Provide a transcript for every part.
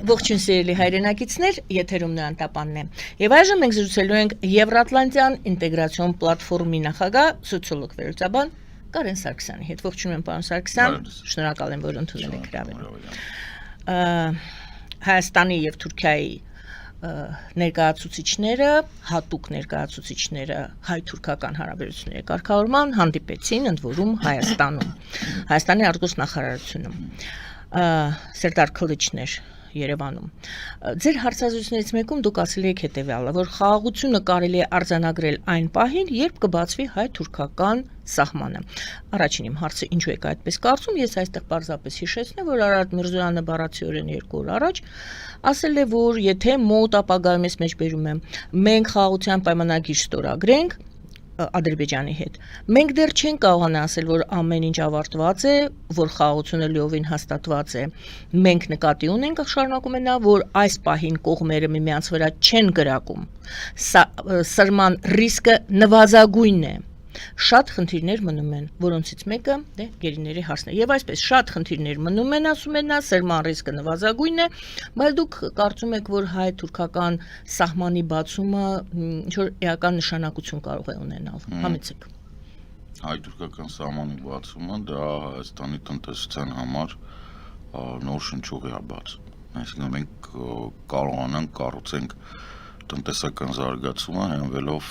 Ողջույն սիրելի հայրենակիցներ, եթերում Նոյան Տապանն է։ Եվ այժմ մենք զրուցելու ենք Եվրատլանտյան ինտեգրացիոն պլատֆորմի նախագահ, սոցիոլոգ վերլուծաբան Կարեն Սարգսյանի հետ։ Ողջույն եմ, պարոն Սարգսյան, շնորհակալ եմ, որ ընդունել եք հրավերն։ Հայաստանի եւ Թուրքիայի ներկայացուցիչները, հատուկ ներկայացուցիչները հայ-թուրքական հարաբերությունների կարգավորման հանդիպեցին ընդ որում Հայաստանում, Հայաստանի արտգործնախարարությունում, Սերդար Քլիչն էր Երևանում։ Ձեր հարցազրույցներից մեկում դուք ասել եք հետևյալը, որ խաղաղությունը կարելի է արձանագրել այն պահին, երբ կբացվի հայ-թուրքական սահմանը։ Առաջին իմ հարցը ինչու եք այդպես կարծում, ես այստեղ պարզապես հիշեցնեմ, որ Արարատ Միրզոյանը բառացիորեն 2 օր առաջ ասել է, որ եթե մոտ ապագայում ես մեջբերում եմ, մենք խաղաղության պայմանագիր ստորագրենք Ադրբեջանի հետ։ Մենք դեռ չենք կարողանա ասել, որ ամեն ինչ ավարտված է, որ խաղաղությունը լիովին հաստատված է։ Մենք նկատի ունենք, շարունակում է նա, որ այս պահին կողմերը միմյանց վրա չեն գրակում։ Սրման ռիսկը նվազագույնն է։ Շատ խնդիրներ մնում են, որոնցից մեկը գերիների հարցն է։ Եվ այսպես շատ խնդիրներ մնում են, ասում են նա, սրման ռիսկը նվազագույնն է, բայց դուք կարծում եք, որ հայ-թուրքական սահմանի բացումը ինչ-որ էական նշանակություն կարող է ունենալ։ Համեցեք։ Հայ-թուրքական սահմանի բացումը դա Հայաստանի տնտեսության համար նոր շնչուղի է բացում։ Այսինքն մենք կարողանանք կառուցենք տնտեսական զարգացումը հենվելով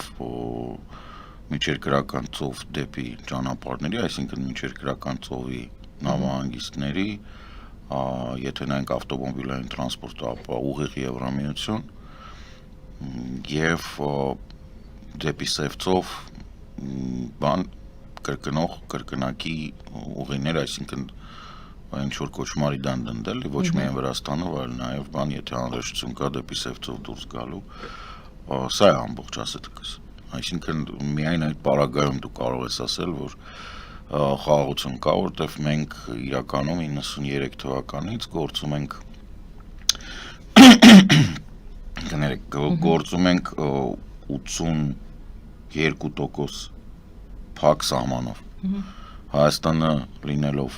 միջերկրական ծով դեպի ճանապարհների, այսինքն միջերկրական ծովի նավահանգիստների, եթե նայենք ավտոմոբիլային տրանսպորտը, ապա ուղիղ Եվրամիություն եւ դեպի Սև ծով կրկնակի ուղիներ, այսինքն ինչ որ կոչմարի դանդնդել, ոչ միայն Վրաստանով, այլ նաեւ եթե անհրաժեշտություն կա դեպի Սև ծով դուրս գալու, սա է ամբողջ ասետքս։ Այսինքն միայն այդ պարագայում դու կարող ես ասել, որ խաղաղություն կա, որտեղ մենք իրականում 93 թվականից գործում ենք 82% փակ սահմանով։ Հայաստանը լինելով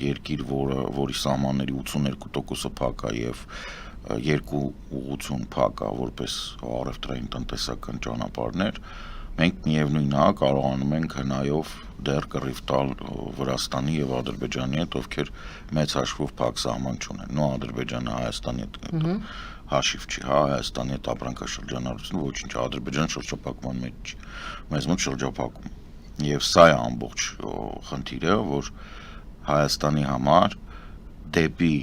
երկիր, որի սահմանների 82%-ը փակ է եւ երկու ուղղություն փակ է որպես առևտրային տնտեսական ճանապարհներ, մենք միևնույն է կարողանում ենք հնայով դեռ կռիվ տալ Վրաստանի եւ Ադրբեջանի հետ, ովքեր մեծ հաշվով փակ սահման չունեն։ Նո Ադրբեջանը Հայաստանի հետ հաշիվ չի, Հայաստանի հետ ապրանքաշրջանառությունը ոչինչ, Ադրբեջանը շրջափակման մեջ չի, մեզ մոտ շրջափակում։ Եվ սա է ամբողջ խնդիրը, որ Հայաստանի համար դեպի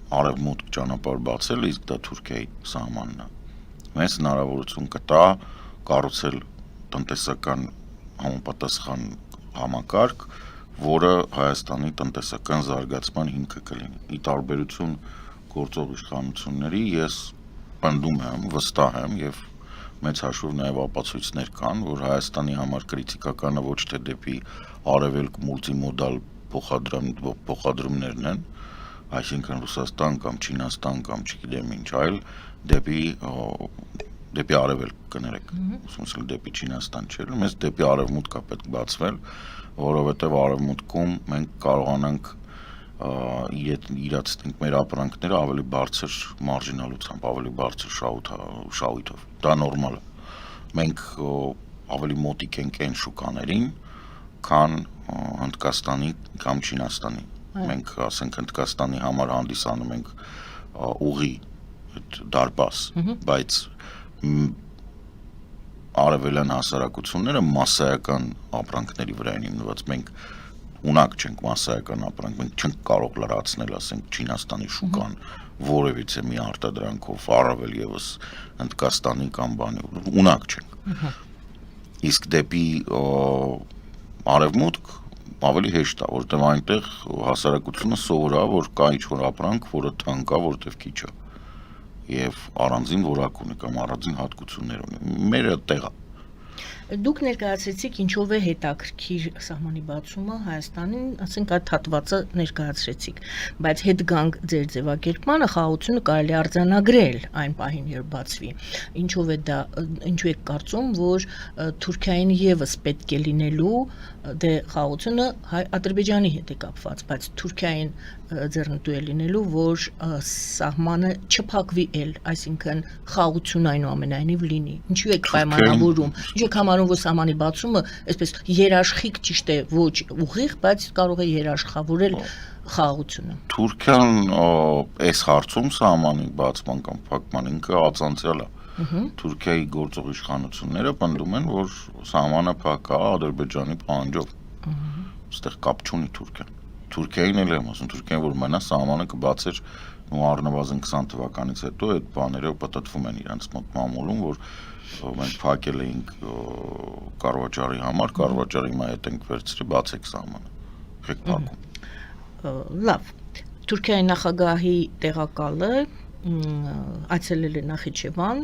արևմուտք ճանապարհ բացել, իսկ դա Թուրքիայի սահմանն է։ Մեզ հնարավորություն կտա կառուցել տնտեսական համապատասխան համակարգ, որը Հայաստանի տնտեսական զարգացման հիմքը կլինի։ Ի տարբերություն գործող իշխանությունների, ես պնդում եմ, վստահ եմ եւ մեծ հաշվով նաեւ ապացույցներ կան, որ Հայաստանի համար կրիտիկականը ոչ թե դեպի արևելք մուլտիմոդալ փոխադրումներն են, այսինքն Ռուսաստան կամ Չինաստան կամ չգիտեմ ինչ այլ դեպի արևելք կներեք, ուսումնասիրել դեպի Չինաստան չէ, մեզ դեպի արևմուտք է պետք բացվել, որովհետև արևմուտքում մենք կարողանանք իրացնենք մեր ապրանքները ավելի բարձր մարժինալությամբ, ավելի բարձր շահույթով, դա նորմալ է։ Մենք ավելի մոտիկ ենք այն շուկաներին, քան Հնդկաստանի կամ Չինաստանի։ Մենք ասենք Հնդկաստանի համար հանդիսանում ենք ուղի դարպաս, բայց արևելյան հասարակությունները մասսայական ապրանքների վրա են հիմնված, մենք ունակ չենք մասսայական ապրանք, մենք չենք կարող լրացնել, ասենք Չինաստանի շուկան որևիցե մի արտադրանքով, առավել եւս Հնդկաստանի կամ բանի, ունակ չենք։ Իսկ դեպի արևմուտք ավելի հեշտ է, որտեղ այնտեղ հասարակությունը սովորա, որ կա ինչ-որ ապրանք, որը թանկ է, որտեղ քիչ է, եւ առանձին որակ ունի կամ առանձին հատկություններ ունի։ Մերը տեղ է։ Դուք ներկայացրեցիք ինչով է հետաքրքիր սահմանի բացումը Հայաստանին, ասենք այդ հատվածը ներկայացրեցիք, բայց հետ գանք ձեր ձևակերպմանը խաղաղությունը կարելի է արձանագրել այն պահին, երբ բացվի։ Ինչով է դա, ինչու եք կարծում, որ Թուրքիային եւս պետք է լինելու դե խաղաղությունը Ադրբեջանի հետ է կապված, բայց Թուրքիային ձեռնտու է լինելու, որ սահմանը չփակվի էլ, այսինքն խաղաղություն այնուամենայնիվ լինի։ Ինչու եք պայմանավորում, ինչու եք համարում, որ սահմանի բացումը այսպես երաշխիք ճիշտ է, ոչ ուղիղ, բայց կարող է երաշխավորել խաղաղությունը։ Թուրքիան այս հարցում սահմանի բացման կամ փակման ինքը ածանցյալ է։ Թուրքիայի գործող իշխանությունները պնդում են, որ սահմանը փակա Ադրբեջանի պահանջով։ Այստեղ կապ չունի Թուրքիան։ Թուրքիային էլ եմ ասում, Թուրքիան որ մենա սահմանը կբացեր ու առնվազն 20 թվականից հետո այդ բաները պատտվում են իրենց մոտ մամուլում, որ մենք փակել էինք կառավարի համար, կառավարի հիմա հետ ենք վերցրի, բացեք սահմանը։ Եք փակում։ Լավ։ Թուրքիայի նախագահի տեղակալը այցելել է Նախիջևան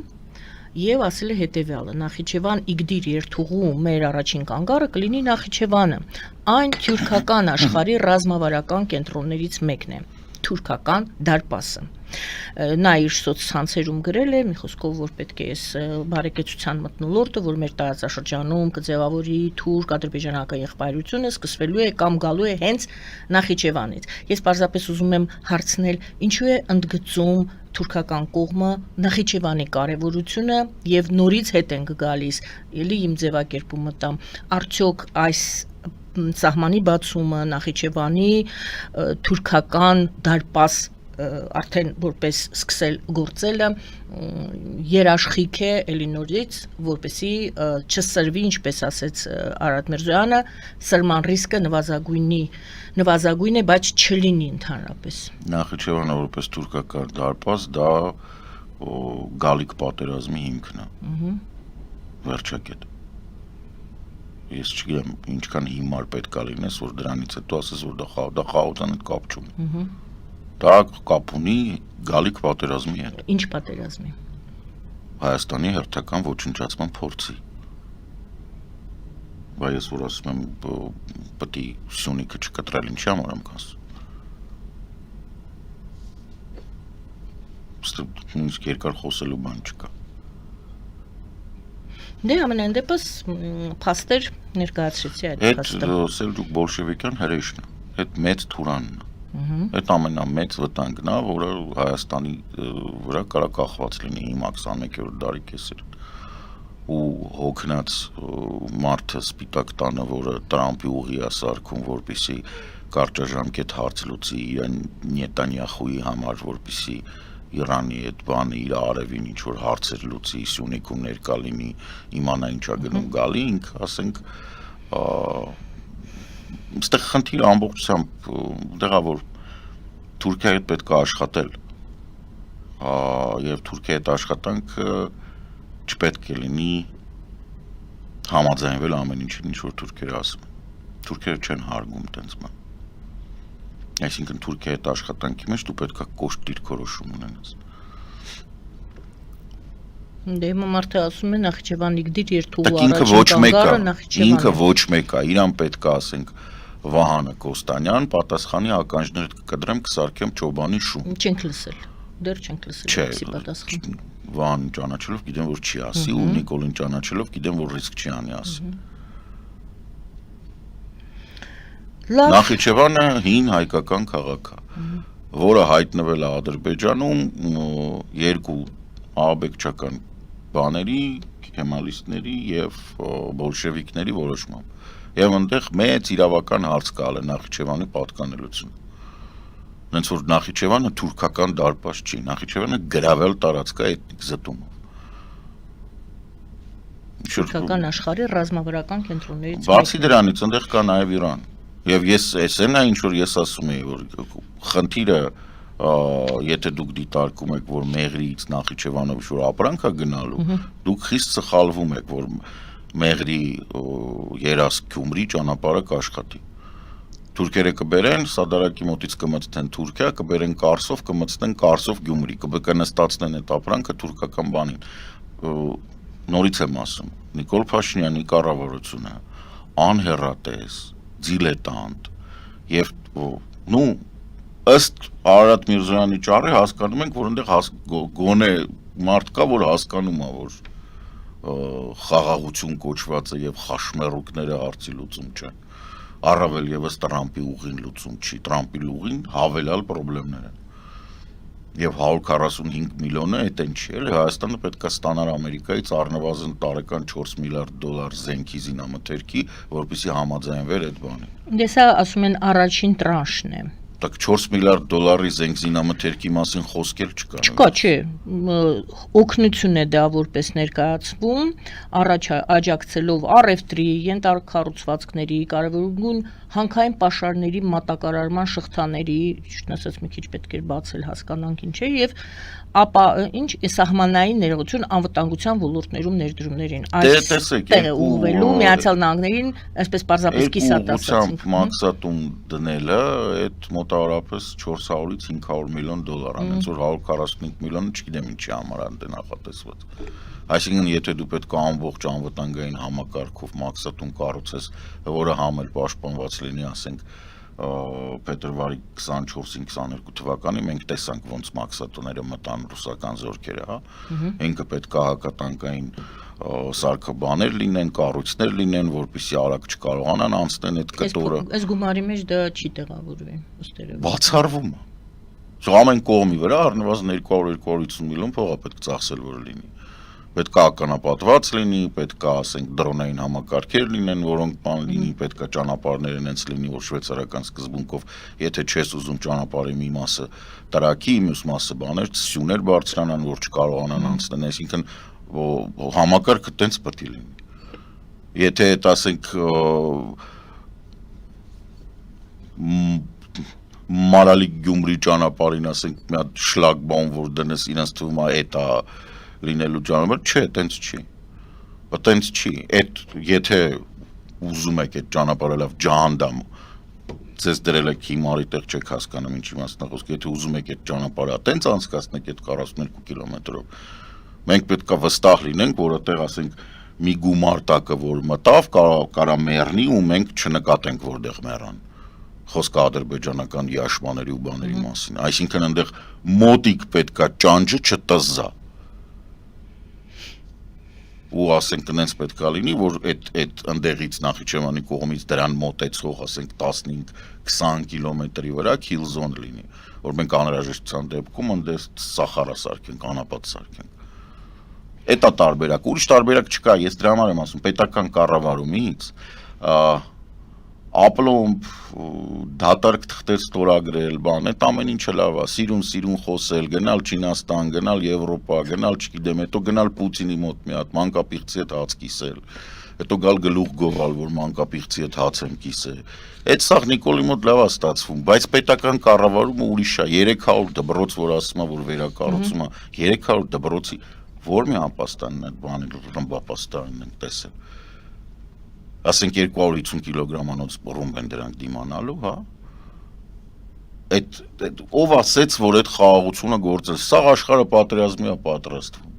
եւ ասել է հետեւյալը. Նախիջևան Իգդիր երթուղու մեր առաջին կանգառը կլինի Նախիջևանը։ Այն թուրքական աշխարհի ռազմավարական կենտրոններից մեկն է։ Թուրքական դարպասը։ Նա իր սոցցանցերում գրել է, մի խոսքով, որ պետք է այս բարեկեցության մթնոլորտը, որ մեր տարածաշրջանում կձևավորի թուրք-ադրբեջանական եղբայրությունը, սկսվելու է կամ գալու է հենց Նախիջևանից։ Ես պարզապես ուզում եմ հարցնել, ինչու է ընդգծում թուրքական կողմը Նախիջևանի կարևորությունը եւ նորից հետ ենք գալիս, ելի իմ ձևակերպումը տամ, արդյոք այս սահմանի բացումը Նախիջևանի թուրքական դարպաս արդեն որպես սկսել գործելը երաշխիք է էլի նորից, որպեսի չսրվի, ինչպես ասեց Արադ Միրզոյանը, սրման ռիսկը նվազագույն է, բայց չլինի ընդհանրապես։ Նախիջևանը որպես թուրքական դարպաս դա գալիք պատերազմի հիմքն է։ Վերջակետ։ Ես չգիտեմ ինչքան հիմար պետք է լինես, որ դրանից հետո ասես, որ դա խաղաղության հետ կապ չունի։ Դա կապ ունի գալիք պատերազմի հետ։ Ինչ պատերազմի։ Հայաստանի հերթական ոչնչացման փորձի։ Բայց ես որ ասում եմ պետք է Սյունիքը չկտրել, ինչի համար եմ ասում։ Նույնիսկ երկար խոսելու բան չկա։ Դե ամենայն դեպս փաստեր ներկայացրեցի այդ փաստը։ Այդ Սելջուկ բոլշևիկյան հրեշն է, այդ մեծ թուրանն է։ Այդ ամենամեծ վտանգն է, որը Հայաստանի վրա կարա կախված լինի հիմա 21-րդ դարի կեսերին։ Ու հոգնած մարդը սպիտակ տանը, որը Տրամփի ուղի է սարքում, որպեսզի կարճաժամկետ հարց լուծի իրեն Նետանյախուի համար, որպեսզի Իրանի այդ բանը իր արևին ինչ որ հարցեր լուծի, Սյունիքում ներկա լինի, իմանա ինչա գնում գալի, ինք ասենք այստեղ խնդիրը ամբողջությամբ դեղա որ Թուրքիայի հետ պետք է աշխատել եւ Թուրքիայի հետ աշխատանքը չպետք է լինի համաձայնվել ամեն ինչին ինչ որ թուրքերը ասում թուրքերը չեն հարգում տենց բան այսինքն Թուրքիայի հետ աշխատանքի մեջ դու պետք է կոշտ դիրքորոշում ունենաս Դե հիմա մարդը ասում է Նախիջևան Իգդիր երթուղու առաջին ինքը ոչ մեկ է իրան պետք է ասենք Վահանը Կոստանյան պատասխանի ականջներդ կկտրեմ կսարքեմ Չոբանի շուն Չենք լսել դեռ չենք լսել պատասխան Վահան ճանաչելով գիտեմ որ չի ասի ու Նիկոլին ճանաչելով գիտեմ որ ռիսկ չի անի ասի Նախիջևանը հին հայկական քաղաք է որը հայտնվել է Ադրբեջանում երկու ահաբեկչական բաների քեմալիստների եւ բոլշևիկների որոշմամբ Եվ այնտեղ մեծ իրավական հարց կալ է Նախիջևանի պատկանելություն։ Հենց որ Նախիջևանը թուրքական դարպաս չի, Նախիջևանը գրավել տարածք է էթնիկ զտումով։ Թուրքական աշխարհի ռազմավարական կենտրոններից Բացի դրանից այնտեղ կա նաև Իրան։ Եվ ես էսեն է ինչ որ ես ասում եի որ խնդիրը եթե դուք դիտարկում եք որ Մեղրիից Նախիջևանով ինչ որ ապրանք է գնալու, դուք խիստ սխալվում եք որ Մեղրի երասք Գյումրի ճանապարհը կաշխատի։ Թուրքերը կբերեն, Սադարակի մոտից կմտցնեն Թուրքիա, կբերեն Կարսով, կմտցնեն Կարսով Գյումրի, կնստացնեն այդ ապրանքը թուրքական բանին։ Նորից եմ ասում, Նիկոլ Փաշինյանի կառավարությունը անհեռատես, դիլետանտ եւ ըստ Արարատ Միրզոյանի ճառի հասկանում ենք, որ այնտեղ գոնե մարդ կա, որ հասկանում է, որ խաղաղություն կոչվածը եւ խաշմերուկները հարցի լուծում չեն։ Առավել եւս Տրամպի ուղին լուծում չի, Տրամպի ուղին հավելյալ խնդիրներ են։ Եվ 145 միլիոնը այդ են չի, էլի Հայաստանը պետք է ստանար Ամերիկայից առնվազն տարեկան $4 միլիարդ զենքի զինամթերքի, որպեսզի համաձայնվեր այդ բանին։ Դե սա ասում են առաջին տրանշն է։ Так $4 միլիարդ զենք զինամթերքի մասին խոսք էլ չկա։ Չկա, չէ, օգնություն է դա որպես ներկայացվում, առաջ աջակցելով առևտրի, ենթակառուցվածքների, կարևորագույն հանքային պաշարների մատակարարման շղթաների, ճիշտ ասած մի քիչ պետք է բացել հասկանանք ինչ է, եւ ապա ինչ սահմանային ներողություն անվտանգության ոլորտներում ներդրումներին տեսեք ուղղվելու Միացյալ Նահանգներին, այսպես պարզապես կիսատ ասացինք, մաքսատում դնելը այդ մոտավորապես $400-ից $500 միլիոն, այնց որ 145 միլիոնը չգիտեմ ինչի համար է նախատեսված։ Այսինքն եթե դու պետք է ամբողջ անվտանգային համակարգով մաքսատում կառուցես, որը համել պաշտպանված լինի, ասենք փետրվարի 24-22 թվականի մենք տեսանք ոնց մաքսատոները մտան ռուսական զորքերը, հա։ Ինքը պետք է հակատանկային սարքաբաներ լինեն, կառույցներ լինեն, որպեսզի արագ չկարողանան անցնել այդ կտորը։ Այս գումարի մեջ դա չի տեղավորվի, ըստ երևույթին։ Բացառվում է։ Ամեն կողմի վրա առնվազն 200-250 միլիոն փող է պետք ծախսել, որ լինի։ Պետք է ականապատված լինի, պետք է ասենք դրոնային համակարգեր լինեն, որոնք բան լինի, պետք է ճանապարհներ այնց լինի, որ շվեյցարական սկզբունքով, եթե չես ուզում ճանապարհի մի մասը տրակի, մյուս մասը բաներ, սյուներ բարձրանան, որ չկարողանան անցնել, այսինքն համակարգը տենց պետք է լինի։ Եթե այդ ասենք Մարալի Գյումրի ճանապարհին ասենք մի հատ շլագբաում որ դնես իրենց թվում է այդ է լինելու ճանապարհ, չէ, տենց չի։ Տենց չի։ Այդ եթե ուզում եք այդ ճանապարհը լավ ջահանդամ ձեզ դրել եք հիմարի տեղ չեք հասկանում ինչի մասն է խոսքը, եթե ուզում եք այդ ճանապարհը տենց անցկացնեք այդ 42 կիլոմետրով, մենք պետք է վստահ լինենք, որ այդտեղ ասենք մի գումարտակը որ մտավ, կարա մեռնի ու մենք չնկատենք որտեղ մեռան։ Խոսքը ադրբեջանական իշխանների ու բաների մասին, այսինքն այնտեղ մոտիկ պետքա ճանճը չտզա։ Ու ասենք այնպես պետքա լինի, որ այդ ընդեղից Նախիջևանի կողմից դրան մոտեցող, ասենք 15-20 կիլոմետրի վրա kill zone լինի, որ մենք անհրաժեշտության դեպքում այնտեղ սախարա սարքենք, անապատ սարքենք։ Էդ է տարբերակ, ուրիշ տարբերակ չկա, ես դրա համար եմ ասում, պետական կառավարումից ապլոմբ դատարկ թղթեր ստորագրել, բան, այդ ամեն ինչը լավ է, սիրուն խոսել, գնալ Չինաստան, գնալ Եվրոպա, գնալ չգիտեմ, հետո գնալ Պուտինի մոտ մի հատ մանկապիղծի հետ հաց կիսել, հետո գալ գլուխ գովալ, որ մանկապիղծի հետ հաց եմ կիսել։ Այդ սաղ Նիկոլի մոտ լավ է ստացվում, բայց պետական կառավարումը ուրիշ է, 300 դպրոց, որ ասում է, որ վերակառուցում է, 300 դպրոցի որ մի ապաստանն այդ բանի ռմբապաստանն ենք տեսել։ Ասենք 250 կիլոգրամանոց ռումբ են դրանք դիմանալու, հա։ Այդ ով ասեց, որ այդ խաղաղությունը գործել, սա աշխարհը պատերազմի է պատրաստվում։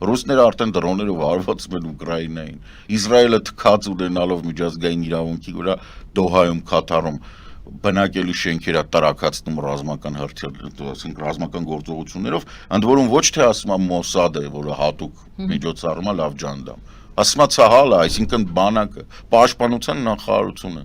Ռուսները արդեն դրոններով հարվածում են Ուկրաինային։ Իսրայելը թքած ունենալով միջազգային իրավունքի վրա Դոհայում, Քաթարում բնակելի շենքեր է տարակացնում ռազմական ասենք ռազմական գործողություններով, ընդ որում ոչ թե ասում է Մոսադը, որը հատուկ միջոցառում է լավ ջանդամ։ Ասում է ցահալը, այսինքն բանակը, պաշտպանության նախարարությունը։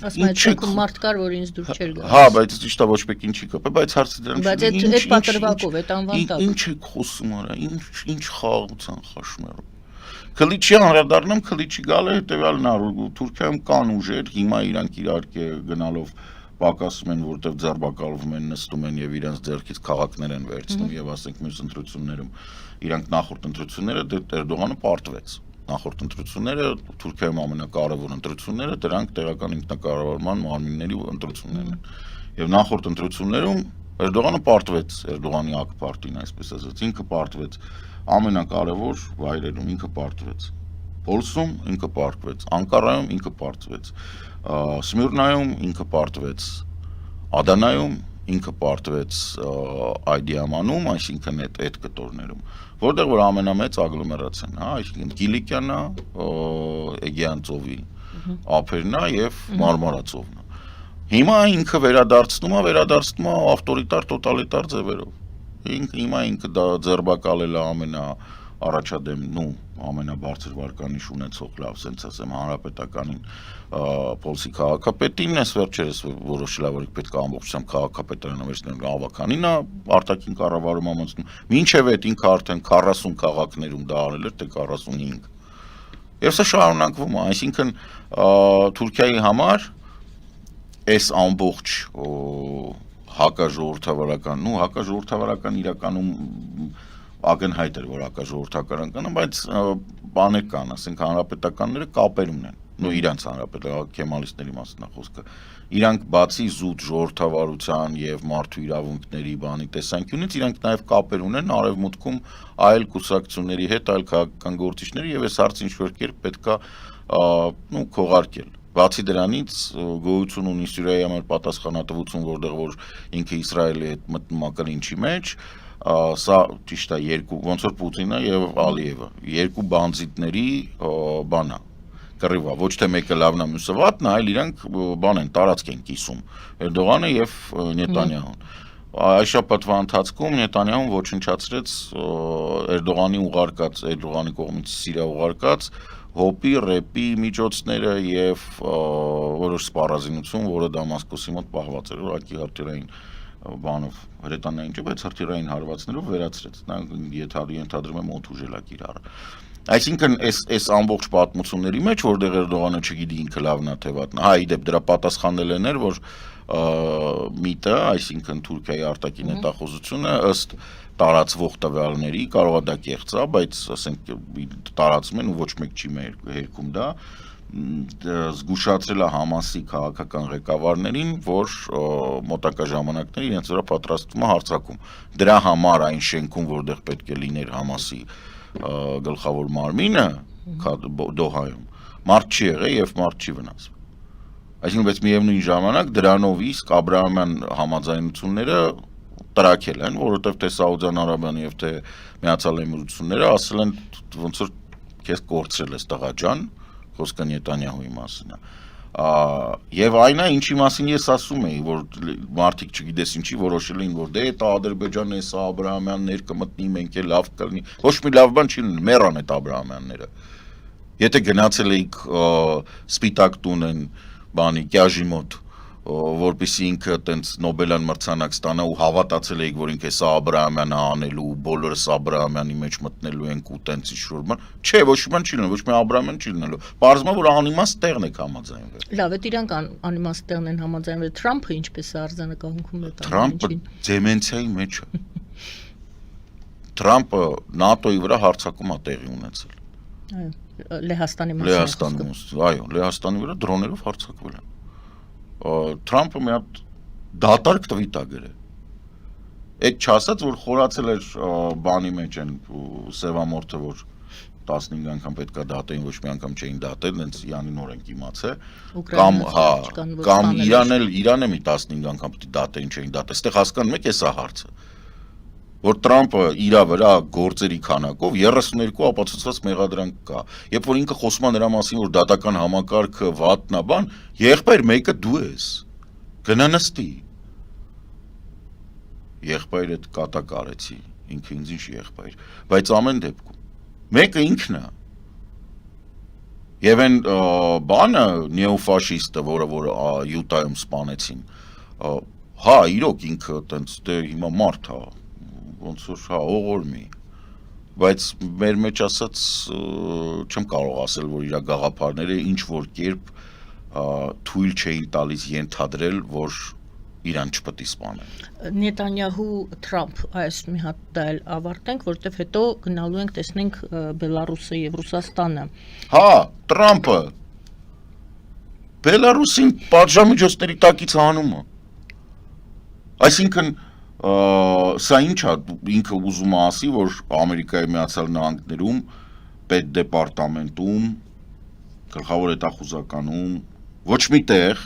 Ասում է ցանկում մարդ կար, որ ինձ դուր չէր գալիս։ Հա, բայց ճիշտ է ոչ մեկ ինչի կապ, բայց հարցը դրանից բայց այդ պատրվակով, այդ անվանտակ։ Ինչ եք խոսում արա, ինչ խաղաղության խաշմերով։ Քլիչի անդրադառնամ, Քլիչի գալը հետեւյալն է, Թուրքիայում կան ուժեր, հիմա իրանք իհարկե գնալով պակասում են, որտեղ ձերբակալվում են, նստում են եւ իրենց ձեռքից քաղաքներ են վերցնում եւ ասենք մյուս ընտրություններում իրանք նախորդ ընտրությունները Էրդողանը պարտվեց։ Նախորդ ընտրությունները Թուրքիայում ամենակարևոր ընտրությունները դրանք տեղական ինքնակառավարման մարմինների ընտրություններն են։ Եվ նախորդ ընտրություններում Էրդողանը պարտվեց, Էրդողանի ԱԿ պարտին, այսպես ասած, ինքը պարտվեց ամենակարևոր վայրերում, ինքը պարտվեց։ Փոլսում ինքը պարտվեց, Անկարայում ինքը պարտվեց, Սմիրնայում ինքը պարտվեց, Ադանայում ինքը պարտվեց Այդիամանում, այսինքն այդ կտորներում, որտեղ որ ամենամեծ ագլոմերացիան, հա, այսինքն Կիլիկիան է, Էգեյան ծովի ափերն է եւ Մարմարա ծովն է։ Հիմա ինքը վերադարձնում է ավտորիտար տոտալիտար ձևերով։ Հիմա ինքը դա ձերբակալել է առաջադեմ, ամենաբարձր վարկանիշ ունեցող լավ, ասենց ասեմ, հանրապետականին Պոլսի քաղաքապետին, այս վերջերս որոշել է, որ պետք է ամբողջությամբ քաղաքապետարանը վերցնել Ավականին, արտաքին կառավարում ամուսնում, մինչև այդ ինքը արդեն 40 քաղաքներում դա արել էր, թե 45։ Եվ սա շարունակվում է, այսինքն Թուրքիայի համար այս ամբողջ հակաժողովրդավարական իրականում ակնհայտ էր, որ հակաժողովրդական կան, բայց բաներ կան, ասենք հանրապետականները կապեր ունեն, իրանց հանրապետական քեմալիստների մասն է խոսքը, իրանք բացի զուտ ժողովրդավարության եւ մարդու իրավունքների բանի տեսանկյունից, իրանք նաեւ կապեր ունեն արևմուտքում այլ կուսակցությունների հետ, այլ քաղաքական գործիչների եւ այս հարցը ինչ-որ կերպ պետքա քողարկել։ Բացի դրանից գոյություն ունի Սիրիայի համար պատասխանատվություն, որտեղ որ ինքը Իսրայելի հետ մտնում է կլինչի մեջ, սա ճիշտ է ոնց որ Պուտինը եւ Ալիևը, երկու բանձիտների բան է, կռիվ է, ոչ թե մեկը լավն է, մյուսը վատն է, այլ իրանք բան են, տարածք են կիսում, Էրդողանը եւ Նետանյահուն։ Այս շաբաթվա ընթացքում Նետանյահուն ոչնչացրեց Էրդողանի կողմից Սիրիա ուղարկած հոպի, ռեպի միջոցները եւ որոշ սպառազինություն, որը Դամասկոսի մոտ պահված էր, ուղղակի հրթիռային բանով, հրետանային չէ, բայց հրթիռային հարվածներով վերացրեց, նա ենթադրում է մոտ ուժել է Իրանը։ Այսինքն այս ամբողջ պատմությունների մեջ, որտեղ Էրդողանը չգիտի ինքը լավն է թե վատն է, հա, իդեպ դրա պատասխանելն էր, որ ՄԻՏ-ը, այսինքն Թուրքիայի արտաքին հետախուզությունը ըստ տարածվող տվյալների, կարող է դա կեղծ է, բայց ասենք տարածում են ու ոչ մեկ չի հերքում դա, զգուշացրել է Համասի քաղաքական ղեկավարներին, որ մոտակա ժամանակների իրենց վրա պատրաստվում է հարձակում։ Դրա համար այն շենքում, որտեղ պետք է լիներ Համասի գլխավոր մարմինը Դոհայում, մարդ չի եղել եւ մարդ չի վնասվել։ Այսինքն բայց միևնույն ժամանակ դրանով իսկ Աբրահամյան համաձայնությունները տրակել են, որովհետև թե Սաուդյան Արաբիան եւ թե Միացյալ Էմիրությունները ասել են ոնց որ քեզ կորցրել ես տղա ջան, խոսքը Նետանյահուի մասին է։ Եվ այն է, ինչի մասին ես ասում էի, որ մարդիկ չգիտես ինչի որոշել էին, որ դե դա Ադրբեջանն է, սա Աբրահամյաններ կմտնի, մենք էլ լավ կլինի։ Ոչ մի լավ բան չի լինի, մեռան այդ Աբրահամյանները։ Եթե գնացել էիք Սպիտակ տուն բանի Կյաժի մոտ, որպեսզի ինքը տենց Նոբելյան մրցանակ ստանա ու հավատացել էիք, որ ինքը սա Աբրահամյանը անելու, բոլորս Աբրահամյանի մեջ մտնելու ենք ու տենց ինչ-որ բան, չէ, ոչ մի բան չի լինելու, ոչ մի Աբրահամյան չի լինելու։ Պարզվում է, որ անիմաստ տեղն եք համաձայնվել։ Լավ, այդ իրանք անիմաստ տեղն են համաձայնվել, Թրամփը ինչպես է արձանագրում է դա։ Թրամփը դեմենցիայի մեջ է։ Թրամփը ՆԱՏՕ-ի վրա հարձակում է տեղի ունեցել։ Այո, Լեհաստանի Լեհաստանի վրա դրոներով հարձակվել են։ Թրամփը մի հատ դատարկ տվիտ է գրել։ Այդ չասած, որ խորացել էր բանի մեջ են սևամորթը, որ 15 անգամ պետքա դատեին, ոչ մի անգամ չէին դատել, հենց Յանին օրենք իմացե, կամ Իրան է մի 15 անգամ պետք է դատեին, չէին դատել։ Այստեղ հասկանում եք, էս է հարցը։ Որ Թրամփը իր վրա գործերի քանակով 32 ապացուցված մեղադրանք կա։ Երբ որ ինքը խոսում է նրա մասին, որ դատական համակարգը վատն է, բան, եղբայր մեկը դու ես։ Գնա նստի։ Եղբայրը կատակ արեցի, ինքը ինձ ինչ եղբայր, բայց ամեն դեպքում մեկը ինքն է։ Եվ այն բանը նեոֆաշիստը, որը Յուտայում սպանեցին, հա, իրոք ինքը տենց դե հիմա մարդ է, ոնց որ հա ողորմի, բայց մեր մեջ ասած չեմ կարող ասել, որ իր գաղափարները ինչ որ կերպ թույլ չէին տալիս ենթադրել, որ իրան չպետք է սպանեն։ Նետանյահու Թրամփ այս մի հատ դա էլ ավարտենք, որտեվ հետո գնալու ենք տեսնենք Բելարուսը եւ Ռուսաստանը։ Հա, Թրամփը Բելարուսին պատժամիջոցների տակից հանում է։ Այսինքն սա ինչ է, ինքը ուզում է ասի, որ Ամերիկայի Միացյալ Նահանգներում պետդեպարտամենտում, գլխավոր հետախուզականում ոչ մի տեղ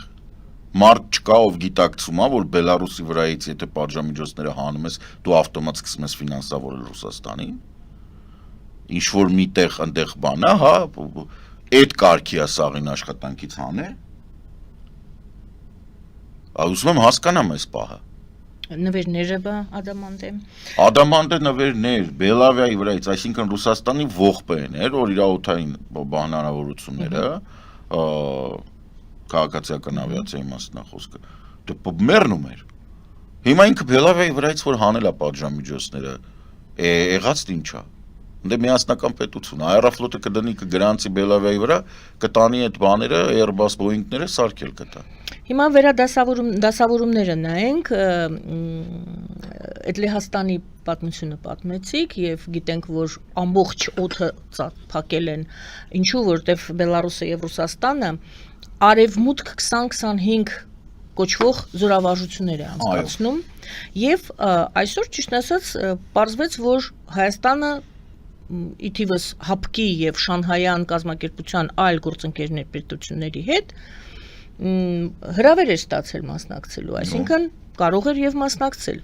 Մարդ չկա, ով գիտակցում է, որ Բելարուսի վրայից եթե պատժամիջոցները հանում ես, դու ավտոմատ սկսում ես ֆինանսավորել Ռուսաստանին։ Ինչ որ միտեղ այնտեղ բան է, հա, այդ կարգի է սաղին աշխատանքից հանե։ Ուզում եմ հասկանամ այս պահը։ Նվերները բա Ադամանդե։ Ադամանդե նվերներ Բելավիայի վրայից, այսինքն Ռուսաստանի ողբերներ, որ իր օթային հնարավորությունները, քաղաքացիական ավիացիայի մասն է խոսքը, դե մեռնում էր։ Հիմա ինքը Բելավիայի վրայից որ հանել է պատժամիջոցները, եղած ինչ է։ Դե միասնական պետություն, Aeroflot-ը կդնի կգրանցի Բելավիայի վրա, կտանի այդ բաները, Airbus Boeing-ները սարքել կտա։ Հիմա դասավորումները նայենք, այդ Լեհաստանի պատմությունը պատմեցիք եւ գիտենք, որ ամբողջ օդը փակել են, ինչու որտեվ Բելարուսը եւ Ռուսաստանը արևմուտք 2025 կոչվող զորավարժություններ է անցկացնում եւ այսօր ճիշտ ասած պարզվեց, որ Հայաստանը իթիվս հապկի եւ Շանհայյան կազմակերպության այլ գործընկերներ պետությունների հետ հրավեր է ստացել մասնակցելու, այսինքն կարող էր եւ մասնակցել։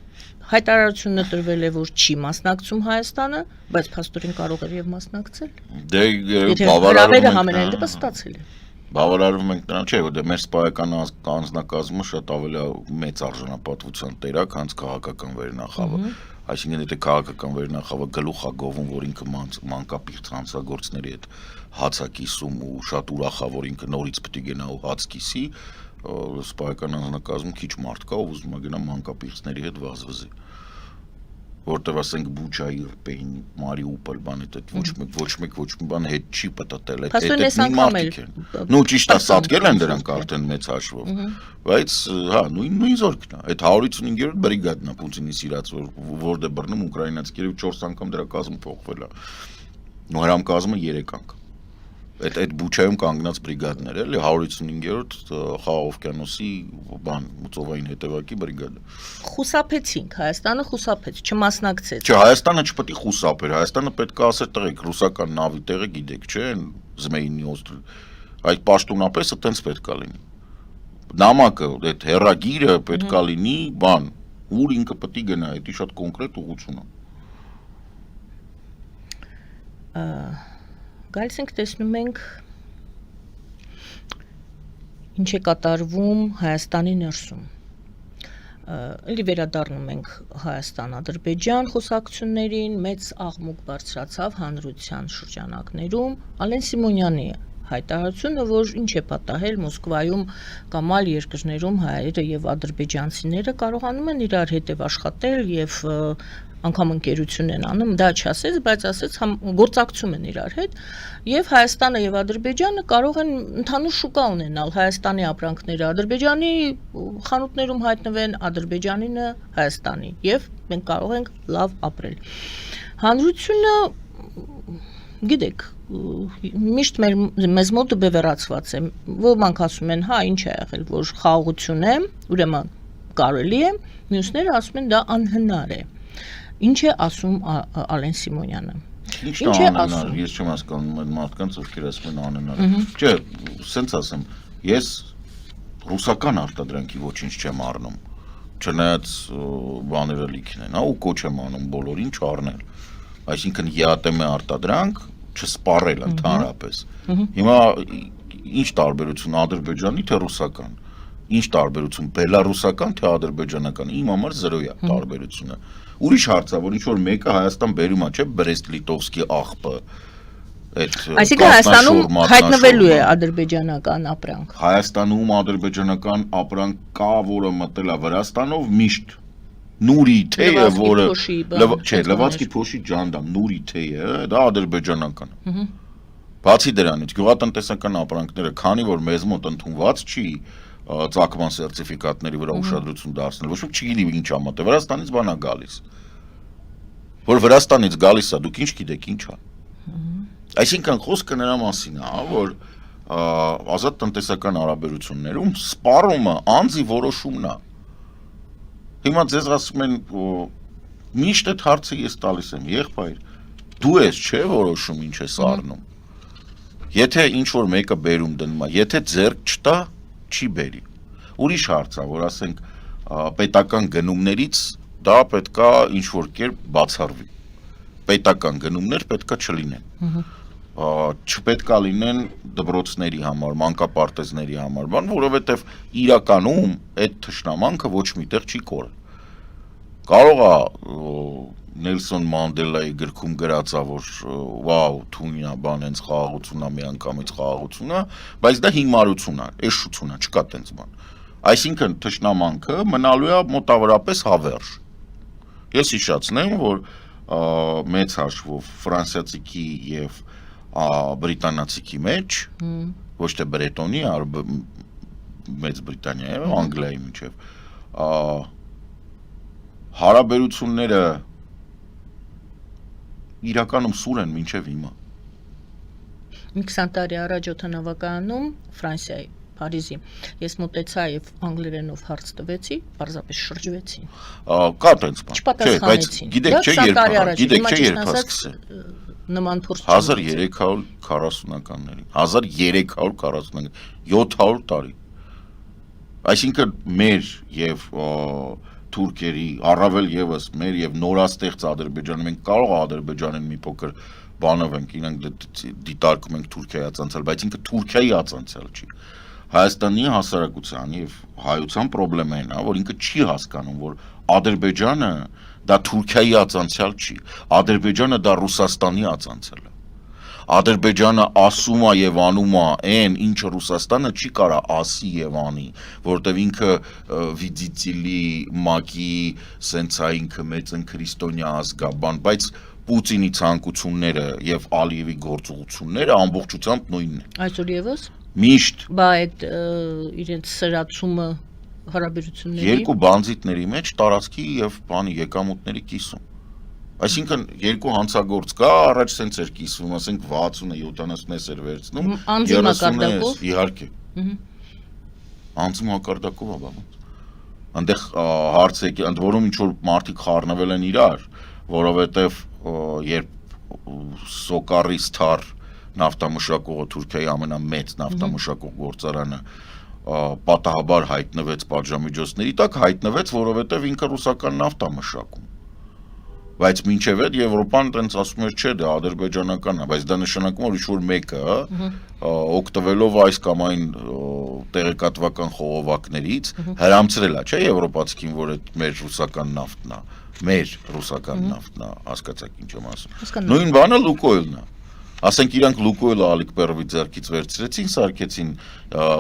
Հայտարարությունը տրվել է, որ չի մասնակցում Հայաստանը, բայց փաստորեն կարող էր եւ մասնակցել։ Դե հրավերը համենայն դեպս ստացել է։ Բավարարվում ենք նրան, չէ, որ դե մեր սպայական անձնակազմը շատ ավելի մեծ արժանապատվության տեր է, քան քաղաքական վերնախավը։ Այսինքն եթե քաղաքական վերնախավը գլուխ է գովում, որ ինքը մանկապիղծ հանցագործների հետ հաց է կիսում ու շատ ուրախ է, որ ինքը նորից պետք է գնա ու հաց կիսի, սպայական անձնակազմում քիչ մարդ կա, ով ուզում է գնա մանկապիղծների հետ վազվզի։ Որտեւ ասենք Բուչայի, Իրպենի, Մարիուպոլ բան այդ ոչ մեկ բան հետ չի պատտել, այդ մի մարդիկ են։ Նու ճիշտ է, սատկել են դրանք արդեն մեծ հաշվով, բայց հա, նույն զորքն է։ Այդ 155-րդ բրիգադն է Պուտինի սիրած, որ դե բռնում ուկրաինացիների 4 անգամ դրա կազմը փոխվել է։ Նու հրամ կազմը 3 անգամ։ Այդ Բուչայում կանգնած բրիգադներ էլի 155-րդ Խաղաղօվկիանոսի բան ծովային հետևակի բրիգադը։ Խուսափեցինք, Հայաստանը խուսափեց, չմասնակցեց։ Չէ, Հայաստանը չպետք է խուսափեր, Հայաստանը պետք է ասեր տղեկ, ռուսական նավի տեղը գիտեք, չէ՞, Զմեյնի օստրով։ Այդ պաշտոնապես այտենց պետք է լինի։ Նամակը, այդ հերագիրը պետք է լինի, բան, ուր ինքը պետք է գնա, դա շատ կոնկրետ ուղղություն է։ Գալիս ենք տեսնում ենք ինչ է կատարվում Հայաստանի ներսում։ Էլի վերադառնում ենք Հայաստան-Ադրբեջան խոսակցություններին, մեծ աղմուկ բարձրացավ հանրության շրջանակներում, Ալեն Սիմոնյանի հայտարարությունը, որ ինչ է պատահել Մոսկվայում կամ այլ երկրներում հայերը եւ ադրբեջանցիները կարողանում են իրար հետ աշխատել եւ անգամ ընկերություն են անում, դա չասեց, բայց ասեց գործակցում են իրար հետ եւ Հայաստանը եւ Ադրբեջանը կարող են ընդհանուր շուկա ունենալ, Հայաստանի ապրանքները Ադրբեջանի խանութներում հայտնվեն, Ադրբեջանինը Հայաստանի եւ մենք կարող ենք լավ ապրել։ Հանրությունը գիտեք, միշտ մեզ մոտ բևեռացված է, ոմանք ասում են, հա, ինչ է եղել, որ խաղաղություն է, ուրեմն կարելի է, մյուսները ասում են դա անհնար է։ Ինչ է ասում Ալեն Սիմոնյանը։ Ինչ է անհնար, ես չեմ հասկանում այդ մարդկանց, ովքեր ասում են անհնար։ Չէ, սենց ասեմ, ես ռուսական արտադրանքի ոչինչ չեմ առնում, չնայած բաները լիքն են, ու կոչ եմ անում բոլորին չառնել։ Այսինքն ԵԱՏՄ արտադրանք չսպառել ընդհանրապես։ Հիմա ինչ տարբերություն Ադրբեջանի թե ռուսական։ Ինչ տարբերություն բելարուսական թե ադրբեջանական, իմ համար 0 է տարբերությունը։ Ուրիշ հարց է, որ ինչ որ մեկը Հայաստան բերում է, չէ, Բրեստ-Լիտովսկի աղբը, այդ այսինքն Հայաստանում հայտնվելու է ադրբեջանական ապրանք։ Հայաստանում ադրբեջանական ապրանք կա, որը մտել է Վրաստանով միշտ։ Նուրի թեյը, որը չէ, Լվացքի փոշի ջանդամ, նուրի թեյը, դա ադրբեջանական է։ Բացի դրանից, գյուղատնտեսական ապրանքները, քանի որ մեզ մոտ ընդունված չի ծագման սերտիֆիկատների վրա ուշադրություն դարձնել, ոչ ոք չգիտի ինչ է մտել, Վրաստանից բան է գալիս։ Որ Վրաստանից գալիս է, դուք ինչ գիտեք, ինչ է։ Այսինքն խոսքը նրա մասին է, որ ազատ տնտեսական հարաբերություններում սպառումը անձի որոշումն է։ Հիմա ձեզ ասում են միշտ այդ հարցը ես տալիս եմ, եղբայր, դու ես չէ որոշում ինչ ես առնում։ Եթե ինչ որ մեկը բերում դնում է, եթե ձեռք չտա, չի բերի։ Ուրիշ հարց է, որ ասենք պետական գնումներից դա պետքա ինչ-որ կերպ բացառվի։ Պետական գնումներ պետքա չլինեն։ Չպետքա լինեն դպրոցների համար, մանկապարտեզների համար, որովհետև իրականում այդ թշնամանքը ոչ միտեղ չի կորել։ Կարող է Նելսոն Մանդելայի գրքում գրած է, որ վաու, թույնա բան հենց խաղաղություն է, միանգամից խաղաղություն է, բայց դա հիմարություն է, էշություն է, չկա տենց բան։ Այսինքն թշնամանքը մնալու է մոտավորապես հավերժ։ Ես հիշացնեմ, որ մեծ հաշվով ֆրանսիացիքի եւ բրիտանացիքի մեջ, ոչ թե բրետոնի, այլ մեծ Բրիտանիայի, Անգլիայի միջև, հարաբերությունները իրականում սուր են մինչև հիմա։ 20 տարի առաջ օդանավակայանում Ֆրանսիայի Փարիզի ես մտեցա եւ անգլերենով հարց տվեցի, պարզապես շրջվեցի։ Կա տենց բան։ Չպատասխանեցին։ Գիտեք չէ երբ հասկացել։ Նման փորձ 1340-ականներին, 1340-ականներին, 700 տարի։ Այսինքն մեր եւ թուրքերի, առավել եւս մեր եւ նորաստեղծ Ադրբեջանը, մենք կարող է Ադրբեջանին մի փոքր բանով ենք, իրենք դիտարկում ենք Թուրքիայի ածանցալ, բայց ինքը Թուրքիայի ածանցալ չի։ Հայաստանի հասարակության եւ հայության խնդիրն է, որ ինքը չի հասկանում, որ Ադրբեջանը դա Թուրքիայի ածանցալ չի, Ադրբեջանը դա Ռուսաստանի ածանցալ է։ Ադրբեջանը ասում է եւ անում է այն, ինչը Ռուսաստանը չի կարա ասի եւ անի, որտեւ ինքը վիդիտիլի մակի սենցա ինքը մեծն քրիստոնյա ազգաբան, բայց Պուտինի ցանկությունները եւ Ալիևի գործողությունները ամբողջությամբ նույնն են։ Այսօր եւս Միշտ բա այդ իրենց սրացումը հարաբերությունների երկու բանձիտների մեջ տարածքի եւ բանի եկամուտների կիսում։ Այսինքն երկու հանցագործ կա, առաջ սենց էր կիսվում, ասենք 60-ը 70-ը էր վերցնում, 30-ը իհարկե։ Անձի մակարդակով է բան։ Այնտեղ հարց է, ընդ որում ինչ որ մարդիկ խառնվել են իրար, որովհետեւ երբ Սոկարիստար նավթամշակողը Թուրքիայի ամենամեծ նավթամշակող գործարանը պատահաբար հայտնվեց պատժամիջոցների տակ, հայտնվեց, որովհետև ինքը ռուսական նավթ է մշակում։ Բայց մինչև այդ Եվրոպան տենց ասում էր, չէ, դա ադրբեջանական է, բայց դա նշանակում որ ինչ-որ մեկը օգտվելով այս կամ այն տեղեկատվական խողովակներից հրամցրել է, չէ, եվրոպացիքին, որ այդ մեր ռուսական նավթն է, մեր ռուսական նավթն է, հասկացաք ինչ եմ ասում։ Նույն բանը Լուկոյլն է։ Ասենք իրանք Լուկոյլը Ալիքբերովի ձեռքից վերցրեցին, սարքեցին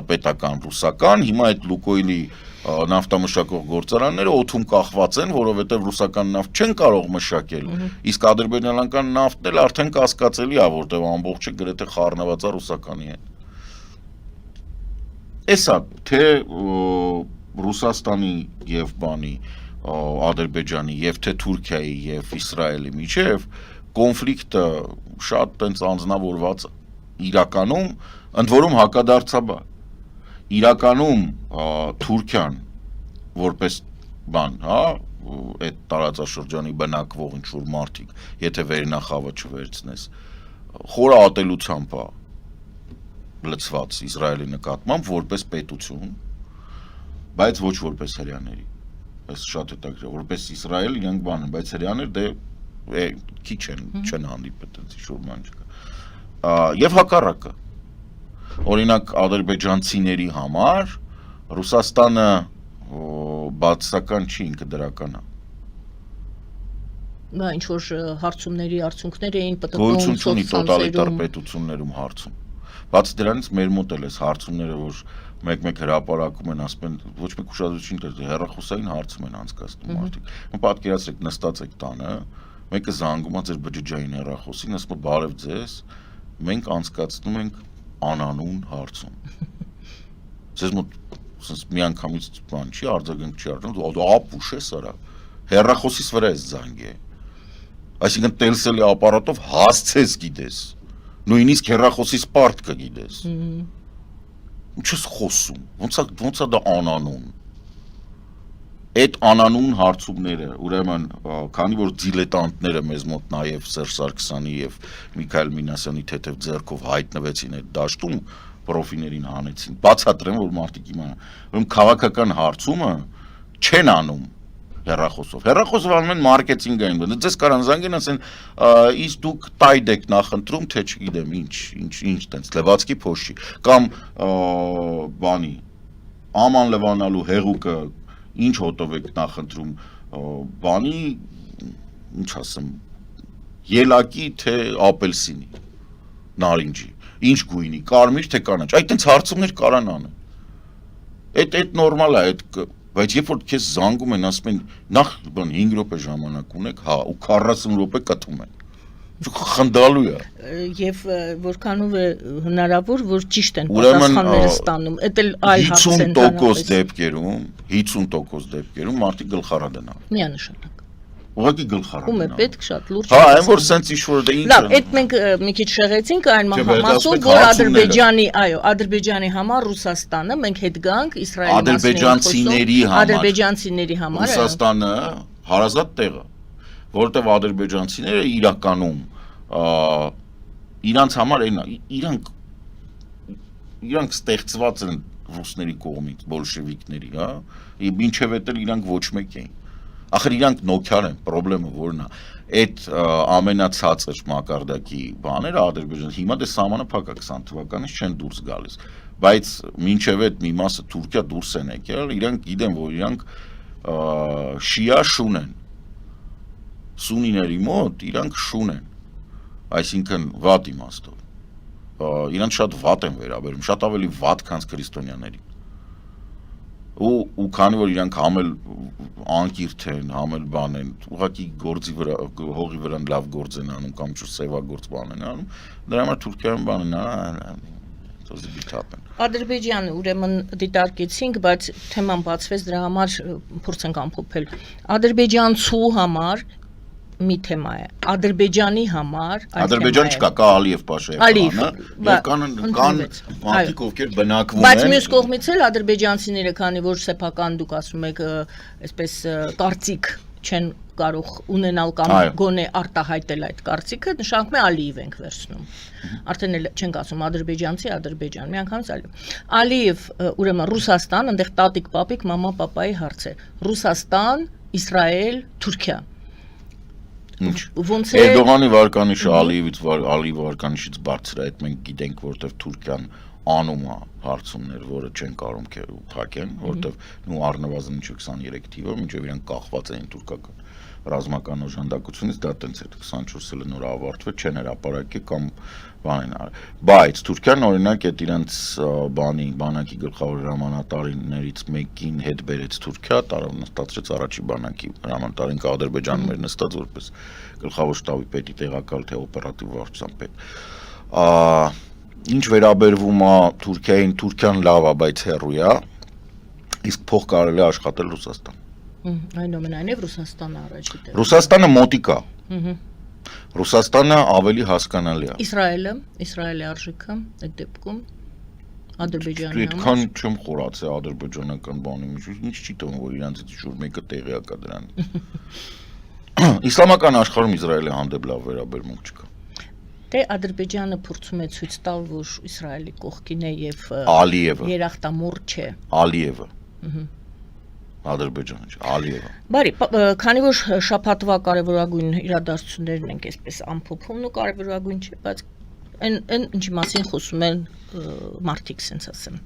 պետական ռուսական, հիմա այդ Լուկոյլի նավթամշակող գործարանները օդում կախված են, որովհետև ռուսական նավթ չեն կարող մշակել, իսկ ադրբեջանական նավթն էլ արդեն կասկածելի է, որտեղ ամբողջը գրեթե խառնված է ռուսականի հետ։ Էսա թե Ռուսաստանի եւ բանի Ադրբեջանի եւ թե Թուրքիայի եւ Իսրայելի միջև կոնֆլիկտը շատ տենց անձնավորված է։ Իրականում ընդ որում հակադարձաբար իրականում Թուրքիան որպես բան, հա, այդ տարածաշրջանի բնակվող ինչ-որ մարդիկ, եթե վերնախավը չվերցնես, խորը ատելությամբ է լցված Իսրայելի նկատմամբ որպես պետություն, բայց ոչ որպես հրեաների։ Այս շատ հետաքրքիր, որպես Իսրայել իրենք բան են, բայց հրեաներ դե քիչ չեն հանդիպել այդպես ինչ-որ բան չկա։ Եվ հակառակը Օրինակ ադրբեջանցիների համար Ռուսաստանը բացական չի, ինքը դրական է։ Բա ինչ որ հարցումների արդյունքներ էին պատկանում գոյություն ունի տոտալիտար պետություններում հարցում։ Բացի դրանից մեր մոտ էլ էս հարցումները, որ մեկ-մեկ հրապարակում են, ասում են, ոչ մեկ ուշադրություն չդարձ, հեռախոսային հարցում են անցկացնում մարդիկ։ Պատկերացրեք, նստած եք տանը, մեկը զանգում է ձեր բջջային հեռախոսին, ասում է բարև ձեզ, մենք անցկացնում ենք անանուն հարցում։ Ձեզ մոտ միանգամից բան չի, արձագանք չի արվում, ապուշ է սրա։ Հեռախոսից վրա էս զանգ է։ Այսինքն տելսելի ապարատով հասցես գիտես։ Նույնիսկ հեռախոսից պարտ կգիտես։ Ինչ ես խոսում։ Ոնց է դա անանուն։ Այդ անանուն հարցումները, ուրեմն, քանի որ դիլետանտները մեզ մոտ նաև Սերժ Սարգսյանի եւ Միքայել Մինասյանի թեթև ձեռքով հայտնվեցին այդ դաշտում, պրոֆիլներին հանեցին։ Բացատրեմ, որ մարդիկ իմանան։ Ուրեմն քաղաքական հարցումը չեն անում հեռախոսով։ Հեռախոսով անում են մարքեթինգային, բայց ձեզ կարան զանգեն ասեն, իսկ դուք տայդ եք նախընտրում, թե չգիտեմ, ինչ տենց լվացքի փոշի կամ բանի Աման Լևանալու հեղուկը ինչ հոտով եք նախընտրում, բանի ինչ ասեմ, ելակի թե ապելսինի, նարինջի, ինչ գույնի, կարմիր թե կանաչ, այդ տենց հարցումներ կարան անեն։ Այդ նորմալ է, բայց երբ որ քեզ զանգում են, ասում են նախ 5 րոպե ժամանակ ունեք, հա, ու 40 րոպե կթում են։ Խնդալու է։ Եվ որքանով է հնարավոր, որ ճիշտ են պատասխանները ստանում, դա էլ այլ հարց են 50% դեպքերում մարդիկ գլխարան են անում։ Միանշանակ։ Ուղղակի գլխարան։ Ում է պետք շատ լուրջ։ Հա, այն որ սենց ինչ-որ դա ինչ է։ Լավ, այդ մենք մի քիչ շեղեցինք այն մասով, որ Ադրբեջանի համար Ռուսաստանը մենք հետ գանք Իսրայելի ադրբեջանցիների համար Ռուսաստանը հարազատ տեղ է, որովհետև ադրբեջանցիները իրականում իրանց համար իրանք ստեղծված են ռուսների կողմից, բոլշևիկների, հա, մինչև էդ իրանք ոչ մեկ էին։ Ախր իրանք նոքյար են, պրոբլեմը որն է, այդ ամենացածր մակարդակի բաները Ադրբեջան, հիմա դե սահմանը փակ է 20 թվականից չեն դուրս գալիս, բայց մինչև այդ մի մասը Թուրքիա դուրս են եկել, իրանք գիտեն, որ իրանք շիա շուն են, սունիների մոտ իրանք շուն են, այսինքն վատ իմաստով, իրանք շատ վատ են վերաբերում, շատ ավելի վատ քան քրիստոնյաներին։ Ու քանի որ իրանք համել անկիրթ են, համել բան են, ուղղակի գործի վրա, հողի վրա լավ գործ են անում կամ ինչ-որ սևագործ բան են անում, դրա համար Թուրքիայում բան են Ադրբեջանը ուրեմն դիտարկեցինք, բայց թեման բացվեց, դրա համար փորձ ենք ամփոփել։ Ադրբեջանցու համար մի թեմա է, Ադրբեջանի համար Ադրբեջան չկա, կա Ալիև Պաշայևանը, եւ կան մարդիկ, ովքեր բնակվում են։ Բայց մյուս կողմից էլ ադրբեջանցիները, քանի որ սեփական դուք ասում եք, այսպես կարծիք չեն կարող ունենալ կամ գոնե արտահայտել այդ կարծիքը, նշանակում է Ալիև ենք վերցնում։ Արդեն էլ չենք ասում ադրբեջանցի, Ադրբեջան, միանգամից Ալիև, ուրեմն Ռուսաստան, այնտեղ տատիկ, պապիկ, մամա, պապայի հարց է։ Ռուսաստան, Իսրայել, Թուրքիա։ Էրդողանի վարկանիշը Ալիևի վարկանիշից բարձր է, այդ մենք գիտենք, որտեվ Թուրքիան անում է հարցումներ, որը չեն կարող փակեն, որտեվ առնվազն 23 թիվը, մինչև իրանք կախված էին թուրքական ռազմական օժանդակությունից, դա տենց էր 24-ը նոր ավարտվել, չեն հրապարակել կամ բան են արել։ Բայց Թուրքիան օրինակ այդ իրանց բանակի գլխավոր հրամանատարներից մեկին հետ բերեց Թուրքիա, նստացրեց առաջի բանակի հրամանատարին կա Ադրբեջանում էր նստած որպես գլխավոր շտաբի պետի տեղակալ թե օպերատիվ վարչության պետ։ Ինչ վերաբերվում է Թուրքիային, Թուրքիան լավ է, բայց հեռու է, իսկ փող կարելի է աշխատել Ռուսաստան։ Այնուամենայնիվ Ռուսաստանը առաջի տեղ։ Ռուսաստանը մոտիկ է։ Ռուսաստանը ավելի հասկանալի է։ Իսրայելի արժեքը այդ դեպքում Ադրբեջանի համար։ Այդքան չեմ խորացել ադրբեջանական բանի միջուց, ինչ չի թվում, որ իրանցից ինչ-որ մեկը տեղյակ է դրան։ Իսլամական աշխարհում Իսրայելի հանդեպ լավ վերաբերմունք չկա։ Դե Ադրբեջանը փորձում է ցույց տալ, որ Իսրայելի կողքին է եւ երախտամոռ չէ։ Ալիևը։ Ադրբեջանը չէ, Ալիևը։ Բարի, քանի որ շաբաթվա կարևորագույն իրադարձություններն ենք այսպես ամփոփում, ու կարևորագույն չէ, բայց այն ինչի մասին խոսում են մարդիկ, ասենց ասեմ։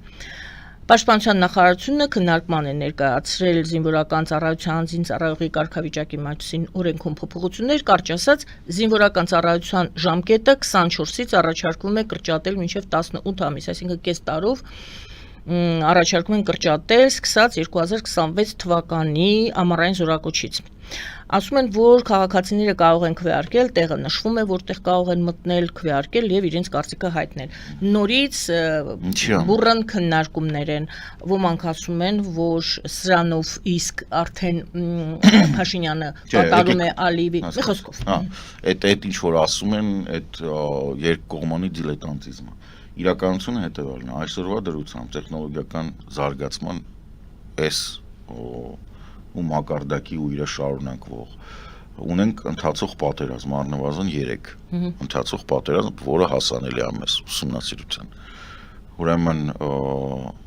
Պաշտպանության նախարարությունը քննարկման է ներկայացրել զինվորական ծառայության զինծառայողի կարգավիճակի մասին օրենքում փոփոխություններ, կարճ ասած, զինվորական ծառայության ժամկետը 24-ից առաջարկվում է կրճատել մինչև 18 ամիս, այսինքն կես տարով առաջարկում են կրճատել սկսած 2026 թվականի ամառային զորակոչից։ Ասում են, որ քաղաքացիները կարող են քվեարկել, տեղը նշվում է, որտեղ կարող են մտնել, քվեարկել եւ իրենց կարծիքը հայտնել։ Նորից բուրըն քննարկումներ են, ոմանք ասում են, որ սրանով իսկ արդեն Փաշինյանը կատարում է Ալիևի խոսքով։ Այդ ինչ որ ասում են, այդ երկկողմանի դիլետանտիզմը։ Իրականությունը հետևալն է, այսօրվա դրությամբ տեխնոլոգիական զարգացման այս ու մակարդակի ու իր շարունակվող ունենք ընթացող պատերազմ, առնվազն 3 ընթացող պատերազմ, որը հասանելի է մեզ ուսումնասիրության Ուրեմն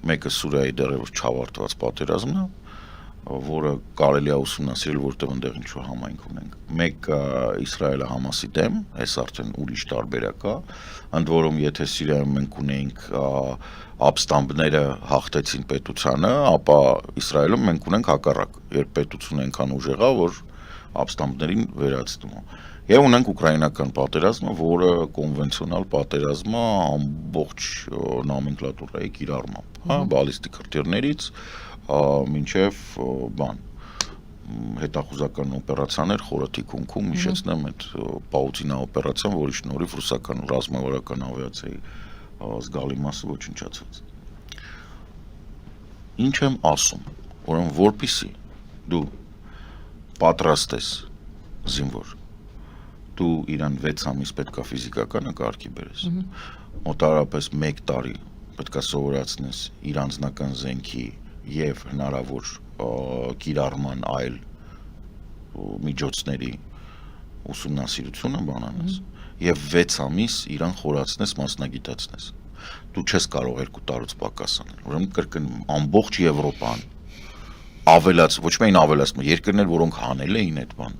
մեկը Սուրիայի դեռևս չավարտված պատերազմն է, որը կարելի է ուսումնասիրել, որտեղ այնտեղ ինչ-որ համայնք ունենք։ Մեկը Իսրայելը Համասի դեմ, այս արդեն ուրիշ տարբերակ է, ընդ որում եթե Սիրիայում մենք ունեինք ապստամբները հաղթեցին պետությանը, ապա Իսրայելում մենք ունենք հակառակ, երբ պետությունը այնքան ուժեղ է, որ ապստամբներին վերացնում է։ Եվ ունենք ուկրաինական պատերազմը, որը կոնվենցիոնալ պատերազմ է ամբողջ նոմենկլատուրայի կիրառմամբ, հա, բալիստիկ հրթիռներից մինչև հետախուզական օպերացիաներ խորը թիկունքում, հիշեցնեմ այդ Պաուտինա օպերացիան, որի շնորհիվ ռուսական ռազմավարական ավիացիայի զգալի մասը ոչնչացած։ Ինչ եմ ասում, ուրեմն որպեսզի դու պատրաստ ես զինվոր, դու իրան 6 ամիս պետքա ֆիզիկականը կարգի բերես, մոտավորապես 1 տարի պետքա սովորացնես իր անձնական զենքի եւ հնարավոր կիրառման այլ միջոցների ուսումնասիրությունը բանանես եւ 6 ամիս իրան խորացնես, մասնագիտացնես։ Դու չես կարող 2 տարուց պակաս անել։ Ուրեմն կրկնում, ամբողջ Եվրոպան ավելաց, ոչ միայն ավելացնում, երկրներ, որոնք հանել էին այդ բան,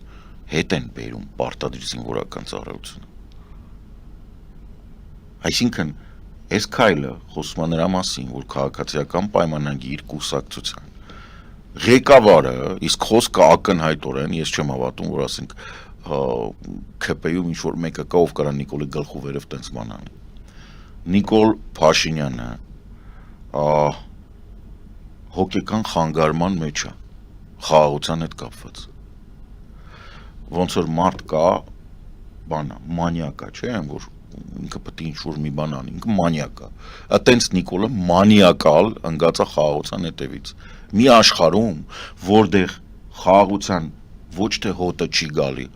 հետ են բերում պարտադիր զինվորական ծառայությունը։ Այսինքն, այս քայլը խոսում է նրա մասին, որ քաղաքացիական պայմանագիր կուսակցության ղեկավարը, իսկ խոսքը ակնհայտորեն, ես չեմ հավատում, որ ասենք ՔՊ-ում ինչ-որ մեկը կա, ով կարա Նիկոլի գլխու վերև տենց բան անի։ Նիկոլ Փաշինյանը հոգեկան խանգարման մեջ է, խաղաղության հետ կապված։ Ոնց որ մարդ կա, մանիակ է, չէ՞, որ ինքը պետք է ինչ-որ մի բան անի, ինքը մանիակ է։ Այտենց Նիկոլը մանիակալ ընկած է խաղաղության հետևից։ Մի աշխարհում, որտեղ խաղաղության ոչ թե հոտը չի գալի,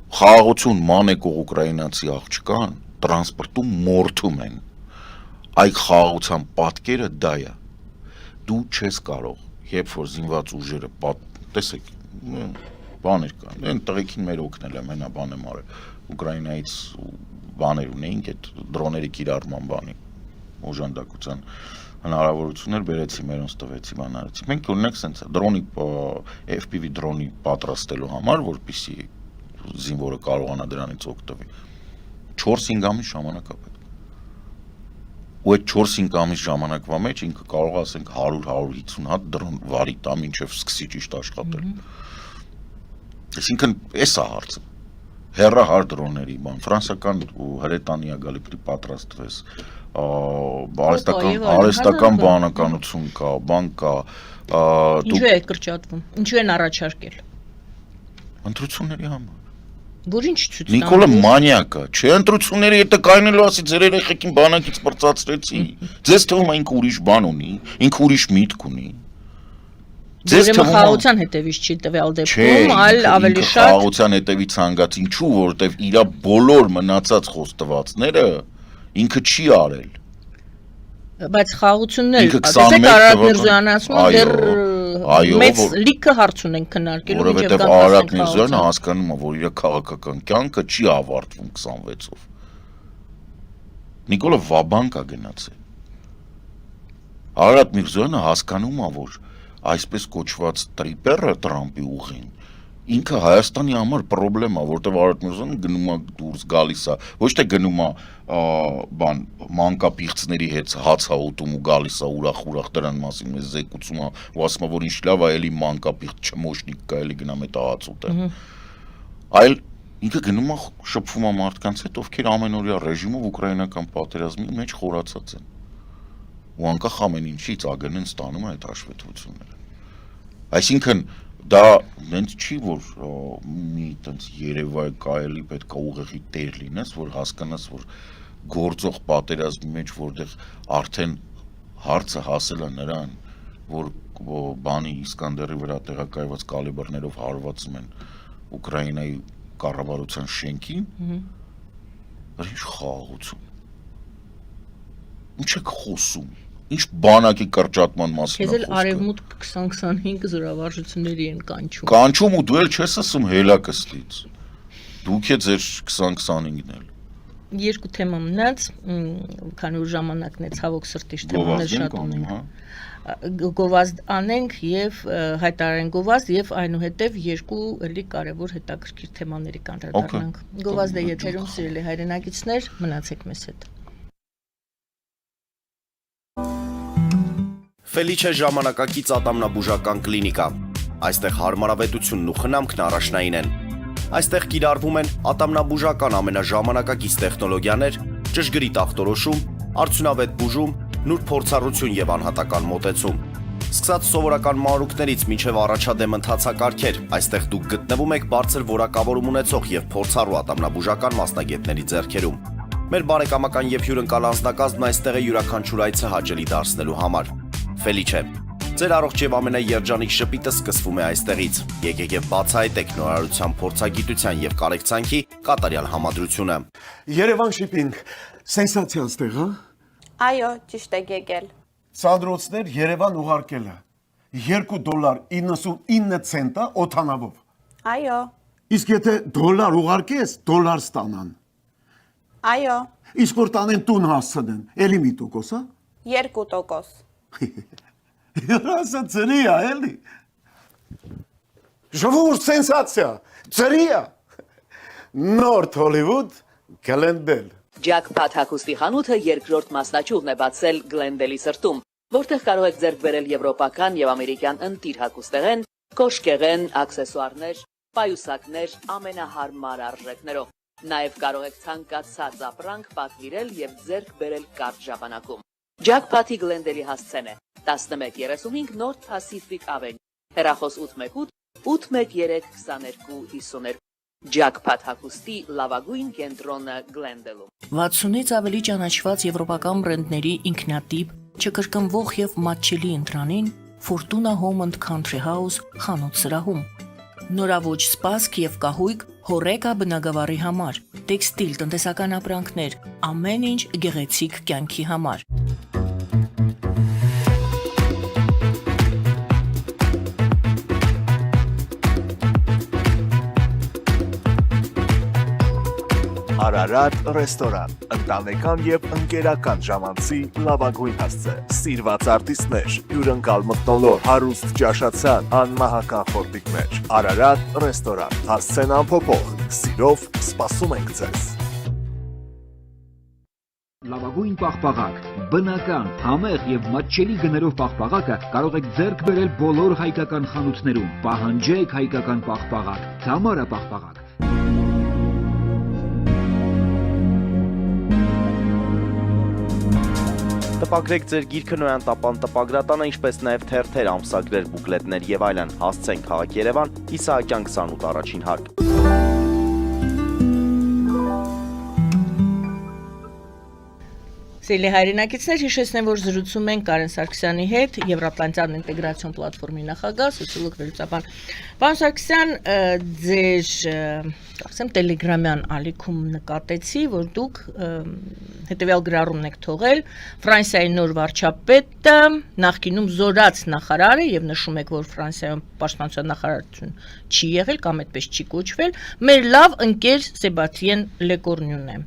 խաղաղություն ման եկող ուկրաինացի աղջկան տրանսպորտում մորթում են, այդ խաղաղության պատկերը դա է։ Դու չես կարող, երբ որ զինված ուժերը, տեսեք, բաներ կան, այն տղեկին մեր օգնել եմ, հենա բան եմ արել, Ուկրաինայից բաներ ունեինք, այդ դրոների կիրառման բանի, օժանդակության հնարավորություններ բերեցի, մերոնց տվեցի, բան արեցի։ Մենք ունենք սենց դրոնի, FPV դրոնի պատրաստելու համար, որպեսզի զինվորը կարողանա դրանից օգտվել։ 4-5 ամիս ժամանակ է պետք։ Ու այդ 4-5 ամիս ժամանակվա մեջ ինքը կարող ասենք 100-150 հատ դրոն վարի տա, մինչև սկսի ճիշտ աշխատել։ Այսինքն, էս է հարցը։ Հեռահար դրոնների բան, ֆրանսիական ու հրետանիա գալի պիտի պատրաստվես, արհեստական բանականություն կա, բան կա։ Ինչու է կրճատվում, ինչու են առաջարկել։ Ընտրությունների համար։ Որ ինչ ցույց տան։ Նիկոլը մանիակ է, չէ, ընտրությունների հետը կայնելու ասի ձեր երեխեքին բանակից պրծացրեցի։ Ձեզ թվում է ինքը ուրիշ բան ունի, ինքը ուրիշ միտք ունի։ Ձեզ թվում է խաղաղության հետևից չի տվյալ դեպքում, այլ ավելի շատ խաղաղության հետևից հանգած, ինչու, որովհետև իր բոլոր մնացած խոստվածները ինքը չի արել։ Բայց խաղաղությունն էլ, ասեք Արարատ Միրզոյանը ասում է դեռ մեծ լիքը հարց ունենք քննարկելու, որովհետև Արարատ Միրզոյանը հասկանում է, որ իր քաղաքական կյանքը չի ավարտվում 26-ով։ Նիկոլը վաբանկ է գնացել։ Արարատ Միրզոյանը հասկանում է, որ այսպես կոչված տրիպերը Տրամպի ուղին ինքը Հայաստանի համար պրոբլեմ է, որտեղ Արարատ Միրզոյանը գնում է դուրս գալիս է, ոչ թե գնում է բան մանկապիղծների հետ հաց է ուտում ու գալիս է ուրախ դրան մասին մեզ զեկուցում է ու ասում է, որ ինչ լավ է, էլի մանկապիղծ չմոշնիկ կա, էլի գնամ այդ հաց ուտեմ։ Այլ ինքը գնում է շփվում է մարդկանց հետ, ովքեր ամենօրյա ռեժիմով ուկրաինական պատերազմի մեջ խորացած են։ Ու անկախ ամեն ինչից ԱԳՆ-ն ստանում է այդ հաշվետվությունները։ Այսինքն դա նենց չի, որ մի տենց երևայ կայելի պետք է ուղեղի տեր լինես, որ հասկանաս, որ գործող պատերազմի մեջ, որտեղ արդեն հարցը հասել է նրան, որ բանի Իսկանդերի վրա տեղակայված կալիբրներով հարվածում են Ուկրաինայի կառավարության շենքին, ինչ խաղաղություն։ Ինչ եք խոսում։ Ինչ բանակի կրճատման մասին է խոսքը։ Քեզ էլ արևմուտք 2025 զորավարժությունների են կանչում։ Կանչում ու դու էլ չես ասում հելակստից։ Դուք է ձեր 2025-ն էլ։ երկու թեմա մնաց, քանի որ ժամանակն է ցավոք սրտի թեմաներ շատ ունենք։ Գովազդ անենք եւ հայտարարենք գովազդ եւ այնուհետեւ երկու էլի կարեւոր հետաքրքիր թեմաների կանդրադառնանք։ Գովազդը եթերում սիրելի հայրենակիցներ, մնացեք մեզ հետ։ Ֆելիչե ժամանակակից ատամնաբուժական կլինիկա։ Այստեղ հարմարավետությունն ու խնամքն առաջնային են։ Այստեղ կիրառվում են ատամնաբուժական ամենաժամանակակից տեխնոլոգիաներ, ճշգրիտ ախտորոշում, արդյունավետ բուժում, նուրբ փորձառություն եւ անհատական մոտեցում։ Սկսած սովորական մանրուքներից մինչև առաջադեմ ընթացակարգեր, այստեղ դուք գտնվում եք բարձր որակավորում ունեցող եւ փորձառու ատամնաբուժական մասնագետների ձեռքերում։ Մեր բարեկամական եւ հյուրընկալ անձնակազմն այստեղ է յուրաքանչյուր այցը հաճելի դարձնելու համար։ Ֆելիչե, ձեր առողջ եւ ամենաերջանիկ շպիտը սկսվում է այստեղից։ Եկեք եւ բացահայտեք նորարարության փորձագիտության եւ կարեկցանքի կատարյալ համադրությունը։ Երևան շիփինգ, սենսացիալ ստեղ, հա։ Այո, ճիշտ եք եկել։ Սանդրոցներ Երևան ուղարկելը $2.99 օթանավով։ Այո, Իսկ եթե դոլար ուղարկես, դոլար ստանան։ այո, Իսկ որ տանեն տուն հասցնեն, էլի մի տոկոս, հա։ 2%։ Ասա ծրի է, էլի։ Ժողովուրդ սենսացիա, ծրի է։ Նորթ Հոլիվուդ, Գլենդել։ Ջակփաթ հագուստի խանութը երկրորդ մասնաճյուղն է բացել Գլենդելի սրտում, որտեղ կարող եք ձեռք բերել եվրոպական եւ ամերիկյան ընտիր հագուստեղեն, կոշկեղեն, աքսեսուարներ, պայուսակներ ամենահարմար արժեքներով։ Նաեւ կարող եք ցանկացած ապրանք պատվիրել եւ ձեռք բերել կարճ ժամանակում։ Ջակփաթի Գլենդելի հասցեն է 1135 North Pacific Avenue, հեռախոս 818 813 2252։ Ջակփաթ հագուստի լավագույն կենտրոնը Գլենդելում։ 60-ից ավելի ճանաչված եվրոպական բրենդների ինքնատիպ, չկրկնվող եւ մատչելի ընտրանին Fortuna Home and Country House խանութ սրահում։ Նորավոճ սպասք եւ կահույք հորեկա բնագավառի համար, տեքստիլ, տնտեսական ապրանքներ, ամեն ինչ գեղեցիկ կյանքի համար։ Արարատ ռեստորան, ընտանեկան եւ ընկերական ժամանցի լավագույն հասցե, սիրված արտիստներ, հյուրընկալ մթնոլորտ, հարուստ ճաշացան, անմահական խորտիկներ, Արարատ ռեստորան, հասցեն անփոփոխ, սիրով սպասում ենք ձեզ։ Լավագույն պաղպաղակ, բնական, համեղ եւ մատչելի գներով պաղպաղակը կարող եք ձեռք բերել բոլոր հայկական խանութներում։ Պահանջեք հայկական պաղպաղակ, Թամարա պաղպաղակ։ Տպագրեք ձեր գիրքը նոյան տապան տպագրատանը, ինչպես նաև թերթեր, ամսագրեր, բուկլետներ եւ այլն։ Հասցեն քաղաք Երևան, Իսահակյան 28 առաջին հարկ։ Սիրելի հայրենակիցներ, հիշեցնեմ, որ զրուցում ենք Կարեն Սարգսյանի հետ, Եվրատլանտյան ինտեգրացիոն պլատֆորմի նախագահ, սոցիոլոգ վերլուծաբան։ Պարոն Սարգսյան, ձեր, ասեմ, տելեգրամյան ալիքում նկատեցի, որ դուք հետևյալ գրառումն եք թողել, Ֆրանսիայի նոր վարչապետը նախկինում զորաց նախարար է եւ նշում եք, որ Ֆրանսիայում պաշտպանության նախարարություն չի եղել կամ այդպես չի կոչվել, մեր լավ ընկեր Սեբաստիեն Լեկորնյուն է։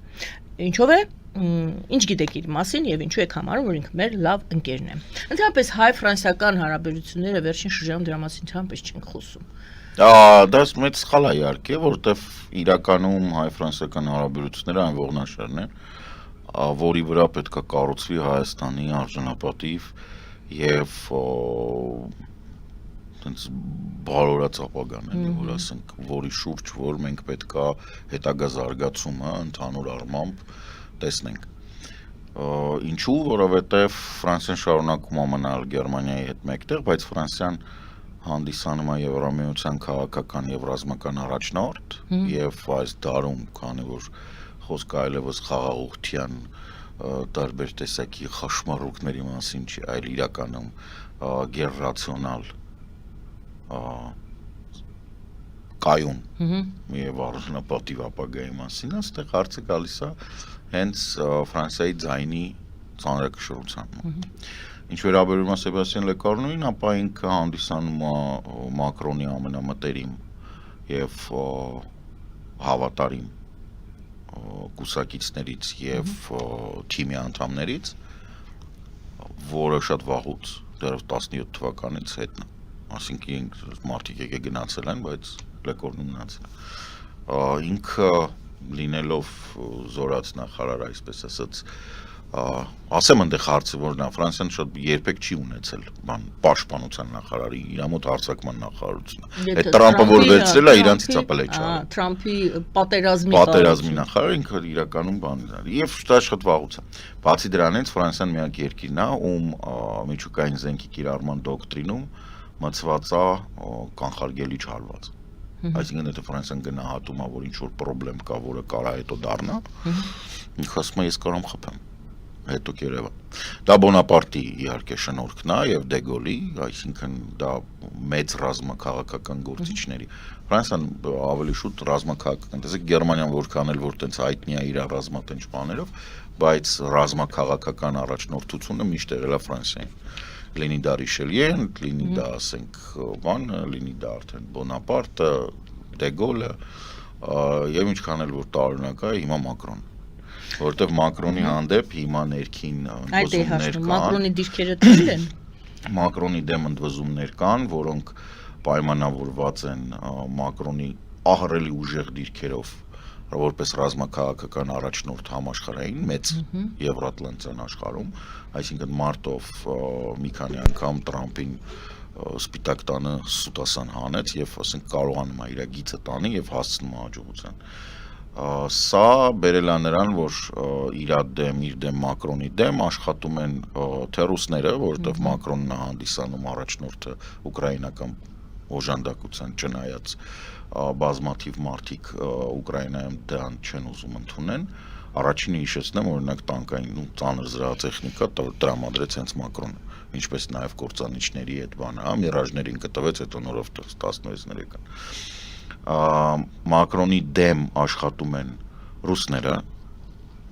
Ինչով է։ Ինչ գիտեք իր մասին եւ ինչու եք համարում, որ ինքը մեր լավ ընկերն է։ Ընդհանրապես հայ-ֆրանսիական հարաբերությունները վերջին շրջանում դրա մասին չափից չենք խոսում։ Դա մեծ սխալ է իհարկե, որովհետեւ իրականում հայ-ֆրանսիական հարաբերությունները այն ողնաշարն են, որի վրա պետք է կառուցվի Հայաստանի արժանապատիվ եւ այնց բարորած ապագան է, որ ասենք, որի շուրջ որ մենք պետք է հետագա զարգացումը ընդհանուր առմամբ տեսնենք։ Ինչու, որովհետև Ֆրանսիան շարունակում է մնալ Գերմանիայի հետ մեկտեղ, բայց Ֆրանսիան հանդիսանում է Եվրամիության քաղաքական եւ ռազմական առաջնորդ եւ այս դարում, քանի որ խոսքը այլևս խաղաղության տարբեր տեսակի խաշմարուկների մասին չի, այլ իրականում գերրացիոնալ կայուն եւ արժանապատիվ ապագայի մասին, այստեղ հարցը գալիս է հենց Ֆրանսիայի ձայնի ծանրակշռության։ Ինչ վերաբերում է Սեբաստիեն Լեկորնուին, ապա ինքը հանդիսանում է Մակրոնի ամենամտերիմ եւ հավատարիմ կուսակիցներից եւ թիմի անդամներից, որը շատ վաղուց դեռ 17 թվականից հետն է, այսինքն մարդիկ եկե գնացել են, բայց Լեկորնու մնացել է։ Ինքը լինելով զորաց նախարար, այսպես ասած, ասեմ այնտեղ հարցը, որ նա Ֆրանսիան շատ երբեք չի ունեցել պաշտպանության նախարարի, իր մոտ հարձակման նախարարությունը։ Այդ Տրամպը որ վերցրել է, իրանցից ապել է չարել։ Թրամփի պատերազմի նախարարը ինքը իրականում բան է։ Եվ դա շատ վաղուց է։ Բացի դրանից Ֆրանսիան միակ երկիրն է, ում միջուկային զենքի կիրառման դոկտրինում մտցված է կանխարգելիչ հարված։ Այսինքն եթե Ֆրանսիան գնահատում է, որ ինչ-որ պրոբլեմ կա, որը կարա հետո դառնա, ինքը ասում է ես կարամ խփեմ, հետո կերևա։ Դա Բոնապարտի իհարկե շնորհքն է եւ Դեգոլի, այսինքն դա մեծ ռազմաքաղաքական գործիչների։ Ֆրանսիան ավելի շուտ ռազմաքաղաքական, տեսեք Գերմանիան որքան էլ որ տենց հայտնի է իր ռազմատենչ բաներով, բայց ռազմաքաղաքական առաջնորդությունը միշտ եղել է Ֆրանսիային։ Լինի դա Ռիշելիեն, լինի դա ասենք բանը, լինի դա արդեն Բոնապարտը, Դեգոլը, եւ ինչքան էլ որ տարօրինակ է հիմա Մակրոն, որովհետեւ Մակրոնի հանդեպ հիմա ներքին ընդվզումներ կան։ Մակրոնի դիրքերը դրել են։ Մակրոնի դեմ ընդվզումներ կան, որոնք պայմանավորված են Մակրոնի ահռելի ուժեղ դիրքերով, որպես ռազմաքաղաքական առաջնորդ համաշխարհային մեծ Եվրատլանտյան աշխարհում, այսինքն մարտով մի քանի անգամ Տրամփին սպիտակ տանը սուտասան հանեց եւ ասենք կարողանում է իր գիծը տանի եւ հասցնում հաջողության։ Սա բերել է նրան, որ իր դեմ Մակրոնի դեմ աշխատում են թե ռուսները, որովհետեւ Մակրոնն է հանդիսանում առաջնորդը ուկրաինական օժանդակության չնայած բազմաթիվ մարդիկ Ուկրաինայում դրան չեն ուզում ընդունեն, առաջինը հիշեցնեմ, օրինակ տանկային ու ծանր զրահատեխնիկա տրամադրեց հենց Մակրոնը, ինչպես նաև կործանիչների այդ բանը, միրաժներին կտվեց, հետո նորով 16-ական։ Մակրոնի դեմ աշխատում են ռուսները,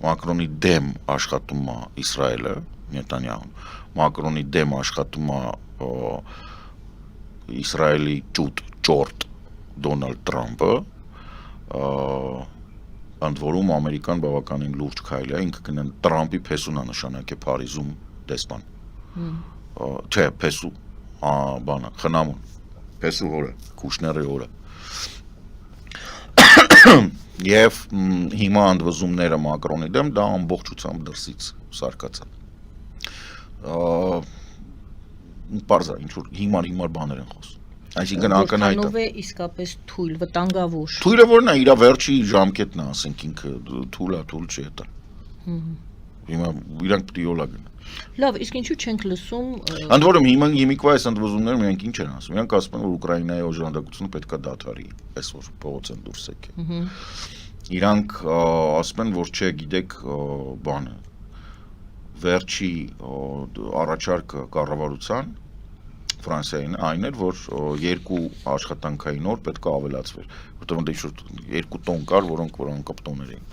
Մակրոնի դեմ աշխատում է Իսրայելը, Նետանյահուն, Մակրոնի դեմ աշխատում է Իսրայելի ճորտ Դոնալդ Տրամփը, ընդ որում Ամերիկան բավականին լուրջ քայլ է, ինքը կնեն Տրամփի փեսունա նշանակե Փարիզում դեսպան։ Չէ, փեսու, բանը, խնամուն, փեսու հորը, Կուշների հորը։ Եվ հիմա ընդվզումները Մակրոնի դեմ դա ամբողջությամբ դրսից սարկած է։ Պարզ է, ինչ որ հիմար բաներ են խոսում։ Այսինքն ակնհայտ է։ Որքանով է իսկապես թույլ, վտանգավոր։ Թույլը որն է, իր վերջի ժամկետն է, ասենք ինքը թույլ չի հետա։ Հիմա իրանք պետք է յոլա գնա։ Լավ, իսկ ինչու չենք լսում։ Ընդ որում հիմիկվա այս ընդվզումները միանք ինչ են ասում։ Իրանք ասում են, որ Ուկրաինայի օժանդակությունը պետք է դադարի, այսօր փողոց են դուրս եկել։ Իրանք ասում են, որ չէ, գիտեք, բանը վերջի առաջարկը կառավարության Ֆրանսիային այն էր, որ երկու աշխատանքային օր պետք է ավելացվեր, որտեղ ինչ-որ երկու տոն կար, որոնք անկապտոներ էին։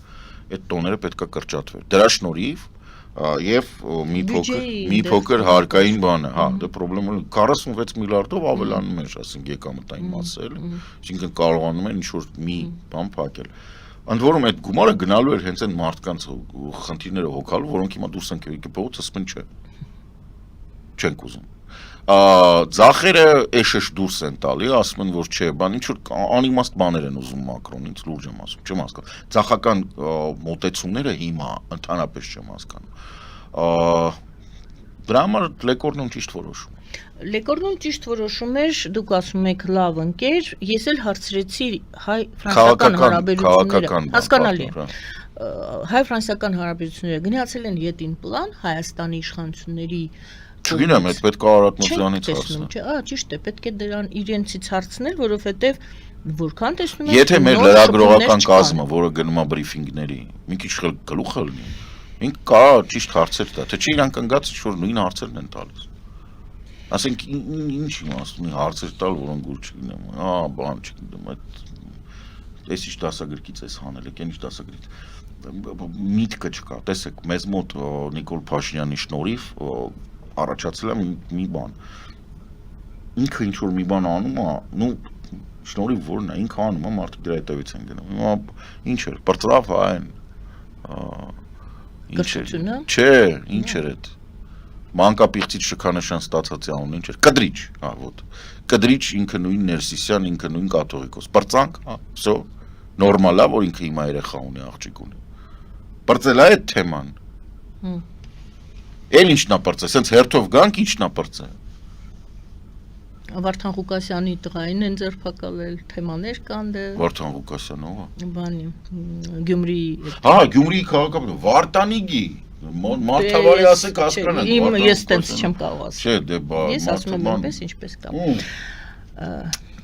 Այդ տոները պետք է կրճատվեր։ Դրա շնորհիվ եւ մի փոքր հարկային բան է, հա, դա խնդրումը 46 միլիարդով ավելանում էր, ասենք եկամտային մասը, այսինքն կարողանում են ինչ-որ մի բան փակել։ Ընդ որում այդ գումարը գնալու էր հենց այն մարդկանց խնդիրները հոգալու, որոնք հիմա դուրս են եկել փողոց, ասում են չէ։ Չենք ուզում։ Ձախերը էշեշ դուրս են տալի, ասում են, որ չէ, բան ինչ-որ անիմաստ բաներ են ուզում Մակրոնից, լուրջ եմ ասում, չեմ հասկանում։ Ձախական մոտեցումները հիմա ընդհանրապես չեմ հասկանում։ Դրա համար Լեկորնուն ճիշտ որոշում։ Լեկորնուն ճիշտ որոշում էր, դուք ասում եք լավ ընկեր, ես էլ հարցրեցի հայ-ֆրանսիական հարաբերությունները, հասկանալի է։ Հայ-ֆրանսիական հարաբերությունները գնացել են ետին պլան Հայաստանի իշխանությունների Չգիտեմ, այդ պետք է Արարատ Մուրզյանից հարցնել։ Ճիշտ է, պետք է դրան իրենցից հարցնել, որովհետև որքան տեսնում եք Եթե մեր լրագրողական կազմը, որը գնում է բրիֆինգների, մի քիչ գլուխ լինի, ինք կարա ճիշտ հարցեր տա, թե չի իրանք ընկած ինչ-որ նույն հարցերն են տալիս։ Ասենք ինչ իմաստունի հարցեր տալ, որոնք գուր չգնեմ, բան չգիտեմ, այս ինչ դասագրքից ես հանել եք, այն ինչ դասագրից միտքը չկա, տեսեք, մեզ մոտ Նիկոլ Փաշինյանի շնորհիվ առաջացել է մի բան։ Ինքը ինչ-որ մի բան անում է, շնորհիվ որն է, ինքը անում է, մարդիկ դրա հետևից են գնում։ Հիմա ինչ էր, բրծավ այն Կրթությունը։ Չէ, ինչ էր այդ։ Մանկապիղծից շքանշան ստացած անուն ինչ էր, կդրիչ, հա, ոտ։ Կդրիչ ինքը նույն Ներսիսյան, ինքը նույն կաթողիկոս։ Բրծանք, հա, всё, նորմալ է, որ ինքը հիմա երեխա ունի, աղջիկ ունի։ Բրծել է այդ թեման։ Էլ ինչն է բրծել, սենց հերթով գանք ինչն է բրծել։ Վարդան Ղուկասյանի տղային են ձերբակալել, թեմաներ կան դե։ Վարդան Ղուկասյանը ո՞վ է։ Բանի Գյումրի Հա, Գյումրիի քաղաքապետ Վարդանիգի Մարդավարի ասեք հասկանանք։ Ես տենց չեմ կարող ասել։ Չէ, դե բա։ Ես ասում եմ այնպես ինչպես կա։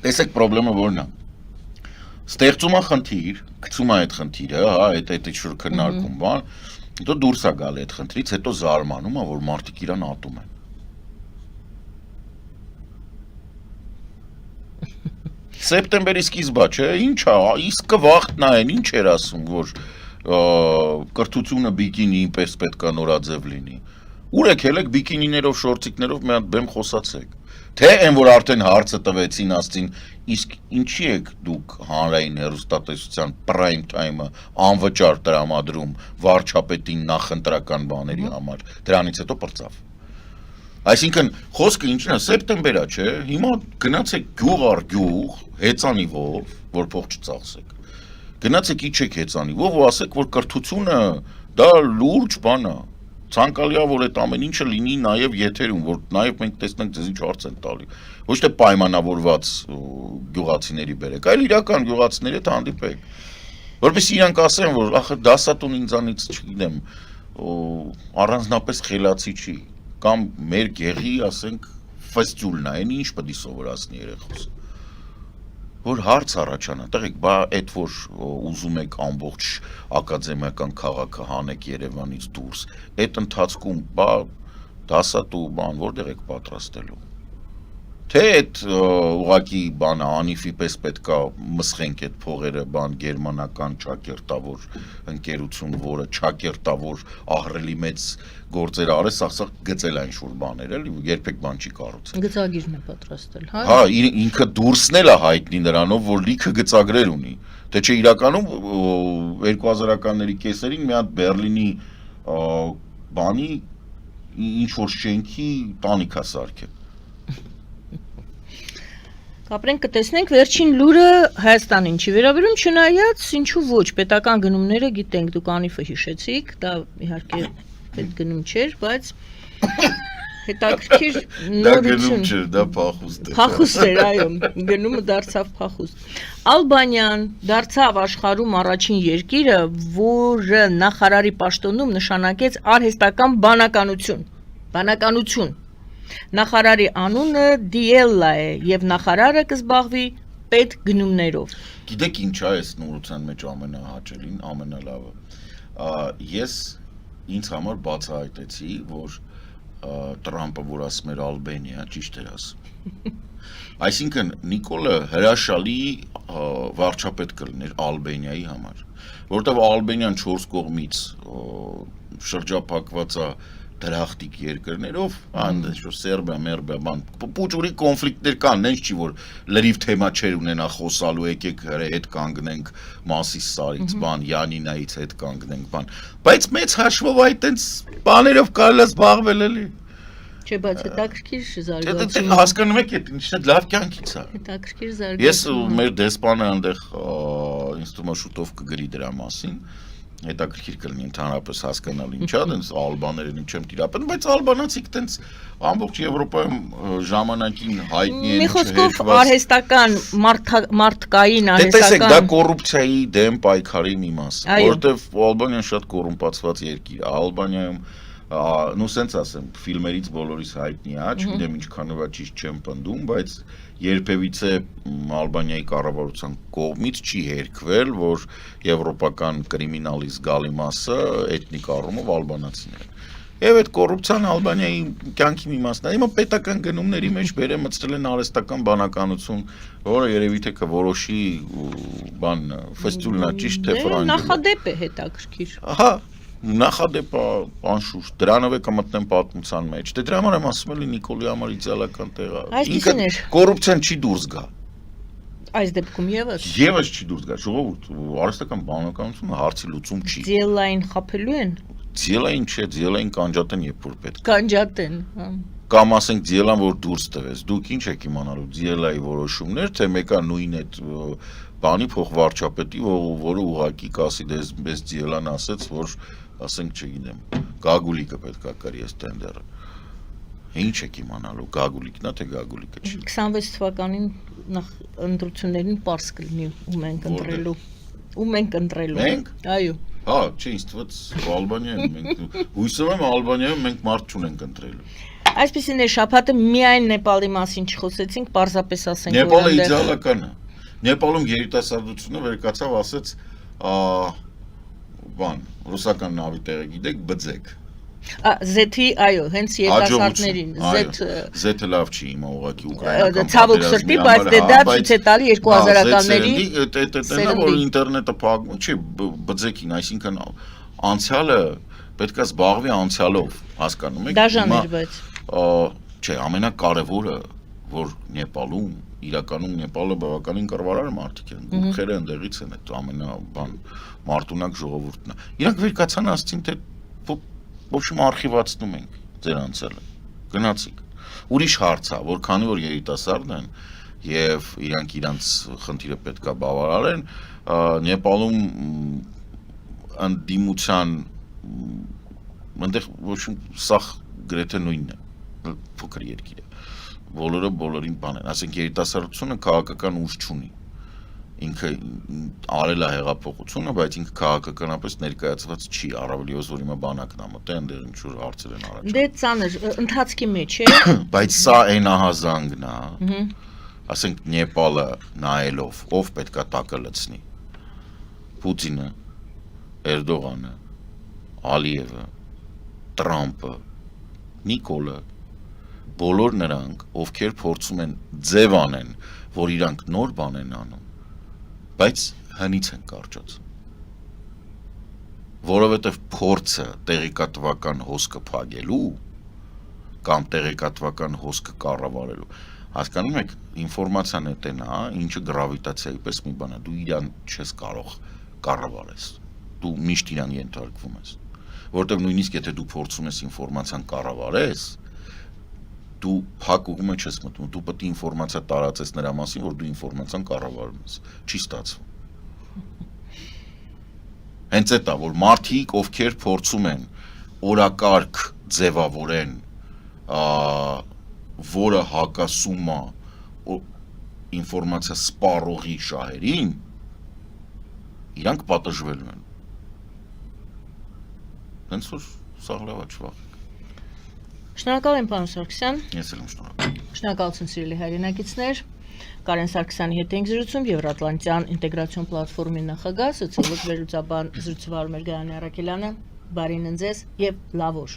Տեսեք խնդրեմը որն է։ Ստեղծում է խնդիր, գցում է այդ խնդիրը, հա, այդ շուտ քննարկում բան, հետո դուրս է գալի այդ խնդրից, հետո զարմանում է, որ մարդիկ իրան ատում են։ Սեպտեմբերի սկիզբա, չէ, ինչ է, իսկ վաղտնա են, ինչ էր ասում, որ կրթությունը բիկինի պես պետք է նորաձև լինի։ Ուր եք ելեք բիկինիներով, շորցիկներով մի հատ բեմ խոսացեք։ Թե այն, որ արդեն հարցը տվեցին, ասցին, իսկ ինչի եք դուք հանրային հեռուստատեսության prime time-ը անվճար տրամադրում վարչապետին նախընտրական բաների համար, դրանից հետո պրծավ։ Այսինքն խոսքը ինչն է, սեպտեմբեր է, չէ, հիմա գնացեք գյուղ առ գյուղ, հեծանիվով, որ փող չծախսեք։ Գնացեք իջեք հեծանիվով ու ասեք, որ կրթությունը դա լուրջ բան է։ Ցանկալի է, որ այդ ամեն ինչը լինի նաև եթերում, որ նաև մենք տեսնենք ձեզ ինչ հարց են տալի։ Ոչ թե պայմանավորված գյուղացիների բերեք, այլ իրական գյուղացիների հետ հանդիպեք։ Որպեսզի իրանք ասեն, որ ախր դասատուն ինձանից, չգիտեմ, առանձնապես խելացի չի, կամ մեր գեղի, ասենք, ֆեստյուլն է, ինչ պետք է սովորացնի երեխոս։ Որ հարց առաջանա, տղեկ, բա այդ որ ուզում եք ամբողջ ակադեմիական քաղաքը հանեք Երևանից դուրս, այդ ընթացքում բա դասատու բան որտեղ եք պատրաստելու։ Թե այդ ուղղակի բանը անիֆի պես պետքա մսխենք այդ փողերը բան գերմանական ճակերտավոր ընկերություն, որը ճակերտավոր ահռելի մեծ գործեր արես, սաղ գծել այն շուտ բաներ, էլի երբեք բան չի կառուցել։ Գծագիրն է պատրաստել, հա։ Հա, ինքը դուրսն էլ է հայտնի նրանով, որ լիքը գծագրեր ունի։ Թե չէ իրականում 2000-ականների կեսերին մի հատ Բերլինի բանի ինչ որ շենքի տանիք է սարքել։ Կապրենք կտեսնենք վերջին լուրը Հայաստանին չի վերաբերում, չնայած ինչու ոչ, պետական գնումները գիտենք, դուք անիֆը հիշեցիք, դա իհարկե այդ գնում չէր, բայց հետաքրքիր նորություն։ Դա գնում չէր, դա փախուստ էր։ Փախուստ էր, այո, գնումը դարձավ փախուստ։ Ալբանիան դարձավ աշխարհում առաջին երկիրը, որը նախարարի պաշտոնում նշանակեց արհեստական բանականություն։ Նախարարի անունը Դիելլա է եւ նախարարը կզբաղվի պետ գնումներով։ Գիտեք ինչ է այս նորության մեջ ամենահաճելին, ամենալավը։ Ես ինձ համար բացահայտեցի, որ Տրամպը, որ ասում էր Ալբանիա, ճիշտ էր ասում։ Այսինքն Նիկոլը հրաշալի վարչապետ կլիներ Ալբանիայի համար, որովհետեւ Ալբանիան 4 կողմից շրջափակված է դրախտիկ երկրներով, այնպես որ Սերբիա, Մերբիա, բան, փոճուրի կոնֆլիկտներ կան, նենց չի որ լրիվ թեմա չեր ունենա խոսալու, եկեք հետ կանգնենք Մասիս Սարից, բան, Յանինայից հետ կանգնենք, բան, բայց մեծ հաշվով այդ տենց բաներով կարելի է զբաղվել էլի։ Չէ, բայց հետաքրքիր զարգացում։ Դե հասկանում եք, այդ ինչն է լավ կյանքից է։ Հետաքրքիր զարգացում։ Ես մեր դեսպանը այնտեղ ինձ թվում է շուտով կգրի դրա մասին։ Հետաքրքիր կլինի ընդհանրապես հասկանալ ինչա, դենց ալբաներին չեմ տիրապետում, բայց ալբանացիք դենց ամբողջ Եվրոպայում ժամանակին հայտնի են։ Մի խոսքով արհեստական մարդկային արհեստական։ Տեսեք, դա արհեստական կոռուպցիայի դեմ պայքարի մի մաս է, որովհետև Ալբանիան շատ կոռումպացված երկիր է։ Ալբանիայում նու սենց ասեմ, ֆիլմերից բոլորիս հայտնի է, չգիտեմ ինչքանով է ճիշտ չեմ պնդում, բայց երբևիցե Ալբանիայի կառավարության կողմից չի հերքվել, որ եվրոպական կրիմինալի զգալի մասը էթնիկ առումով ալբանացիներ են։ Եվ այդ կոռուպցիան Ալբանիայի կյանքի մի մասն է։ Հիմա պետական գնումների մեջ բերեմ մտցրել են արհեստական բանականություն, որը երևի թե կորոշի բան ֆեստուլնա ճիշտ թե ֆրանգ։ Նախադեպ է հետաքրքիր։ Ահա նախադեպ անշուշտ դրանով է կմտնեմ պատմության մեջ։ Դե դրա համար եմ ասում էլի Նիկոլի համար իդեալական տեղ է։ Ինքը կոռուպցիան չի դուրս գա։ Այս դեպքում եւս Եվս չի դուրս գա, ժողովուրդ, արհեստական բանականությունը հարցի լուծում չի։ ձիելային խափելու են, Ձիելային չէ, ձիելային կանջատեն երբ որ պետք։ կանջատեն, հա։ Կամ ասենք ձիելան որ դուրս տվես, դուք ինչ եք իմանալու ձիելայի որոշումներ, թե մեկը նույն այդ բանի փոխվարչապետի, որը ուղակի կասի դες մեզ ձիելան ասեց, որ ասենք չգիտեմ, գագուլիկը պետքա կրի այս տենդերը։ Ինչ եք իմանալու, գագուլիկն է թե գագուլիկը չի։ 26 թվականին նախ ընտրություններին པարզ կլինի ում ենք ընտրելու։ Ում ենք ընտրելու։ Մենք? Այո։ Հա, չէ, ինձ թվաց Ալբանիայում մենք հույսով եմ Ալբանիայում մենք մարդ չունենք ընտրելու։ Այսպեսին է շաբաթը միայն Նեպալի մասին չխոսեցինք, պարզապես ասենք Նեպալը իդեալական է։ Նեպալում երիտասարդությունը վերկացավ, ասեց, բան, ռուսական նավի տեղը գիտեք, բձեք։ Z-ի, այո, հենց երիտասարդներին, Z-ը լավ չի հիմա ուղղակի ուկրաինական ցավոք սրտի, բայց դե դա ցույց է տալի 2000-ականների Դա որ ինտերնետը փակվում, չի, բձեքին, այսինքն անցյալը պետք է զբաղվի անցյալով, հասկանում եք։ Դաժան էր, բայց Չէ, ամենակարևորը, որ Նեպալում, իրականում Նեպալը բավականին կռվարար մարդիկ են, գույքերը ընդեղից են, այդ ամենաբան մարտունակ ժողովուրդն է։ Իրանք վերկացան ասցին, թե ոչմ արխիվացնում ենք ձեր անցյալը, գնացիք։ Ուրիշ հարց է, որ քանի որ երիտասարդ են եւ իրանք իրանց խնդիրը պետքա բավարարեն, Նեպալում ընդդիմության այնտեղ ոչմ սախ գրեթե նույնն է, փոքր երկիր է։ Բոլորը բոլորին բան են, ասենք երիտասարդությունը քաղաքական ուժ չունի։ Ինքը արել է հեղափոխությունը, բայց ինքը քաղաքականապես ներկայացված չի, առավելիως որ հիմա բանակն է մտել, այնտեղ ինչ-որ հարցեր են առաջանում։ Դե ծանր, ընթացքի մեջ է։ Բայց սա այն ահազանգն է, ասենք Նեպալը նայելով, ով պետքա տակը լցնի։ Պուտինը, Էրդողանը, Ալիևը, Տրամպը, Նիկոլը, բոլոր նրանք, ովքեր փորձում են ձև անեն, որ իրանք նոր բան են անում, բայց հնից են կարճած, որովհետև փորձը տեղեկատվական հոսքը փակելու կամ տեղեկատվական հոսքը կառավարելու, հասկանում եք, ինֆորմացիան էտեն է, ինչը գրավիտացիայի պես մի բան է, դու իրան չես կարող կառավարես, դու միշտ իրան ենթարկվում ես, որովհետև նույնիսկ եթե դու փորձում ես ինֆորմացիան կառավարես, դու փակ ուղում չես մտնում, դու պետք է ինֆորմացիա տարածես նրա մասին, որ դու ինֆորմացիան կառավարում ես, չի ստացվում։ Հենց այդ է, որ մարդիկ, ովքեր փորձում են օրակարգ ձևավորեն, որը հակասում է ինֆորմացիա սպառողի շահերին, իրանք պատժվելու են։ Հենց որ սաղ լավ է չվախեք։ Շնորհակալ եմ, պարոն Սարգսյան։ Ես էլ եմ շնորհակալ։ Շնորհակալություն սիրելի հայրենակիցներ։ Կարեն Սարգսյանի հետ ենք զրուցում Եվրատլանտյան ինտեգրացիոն պլատֆորմի նախագահ, սոցիոլոգ վերլուծաբան Զրուցվար Մերգարյանի Արաքելյանը, բարին ընձեզ եւ լավ օր։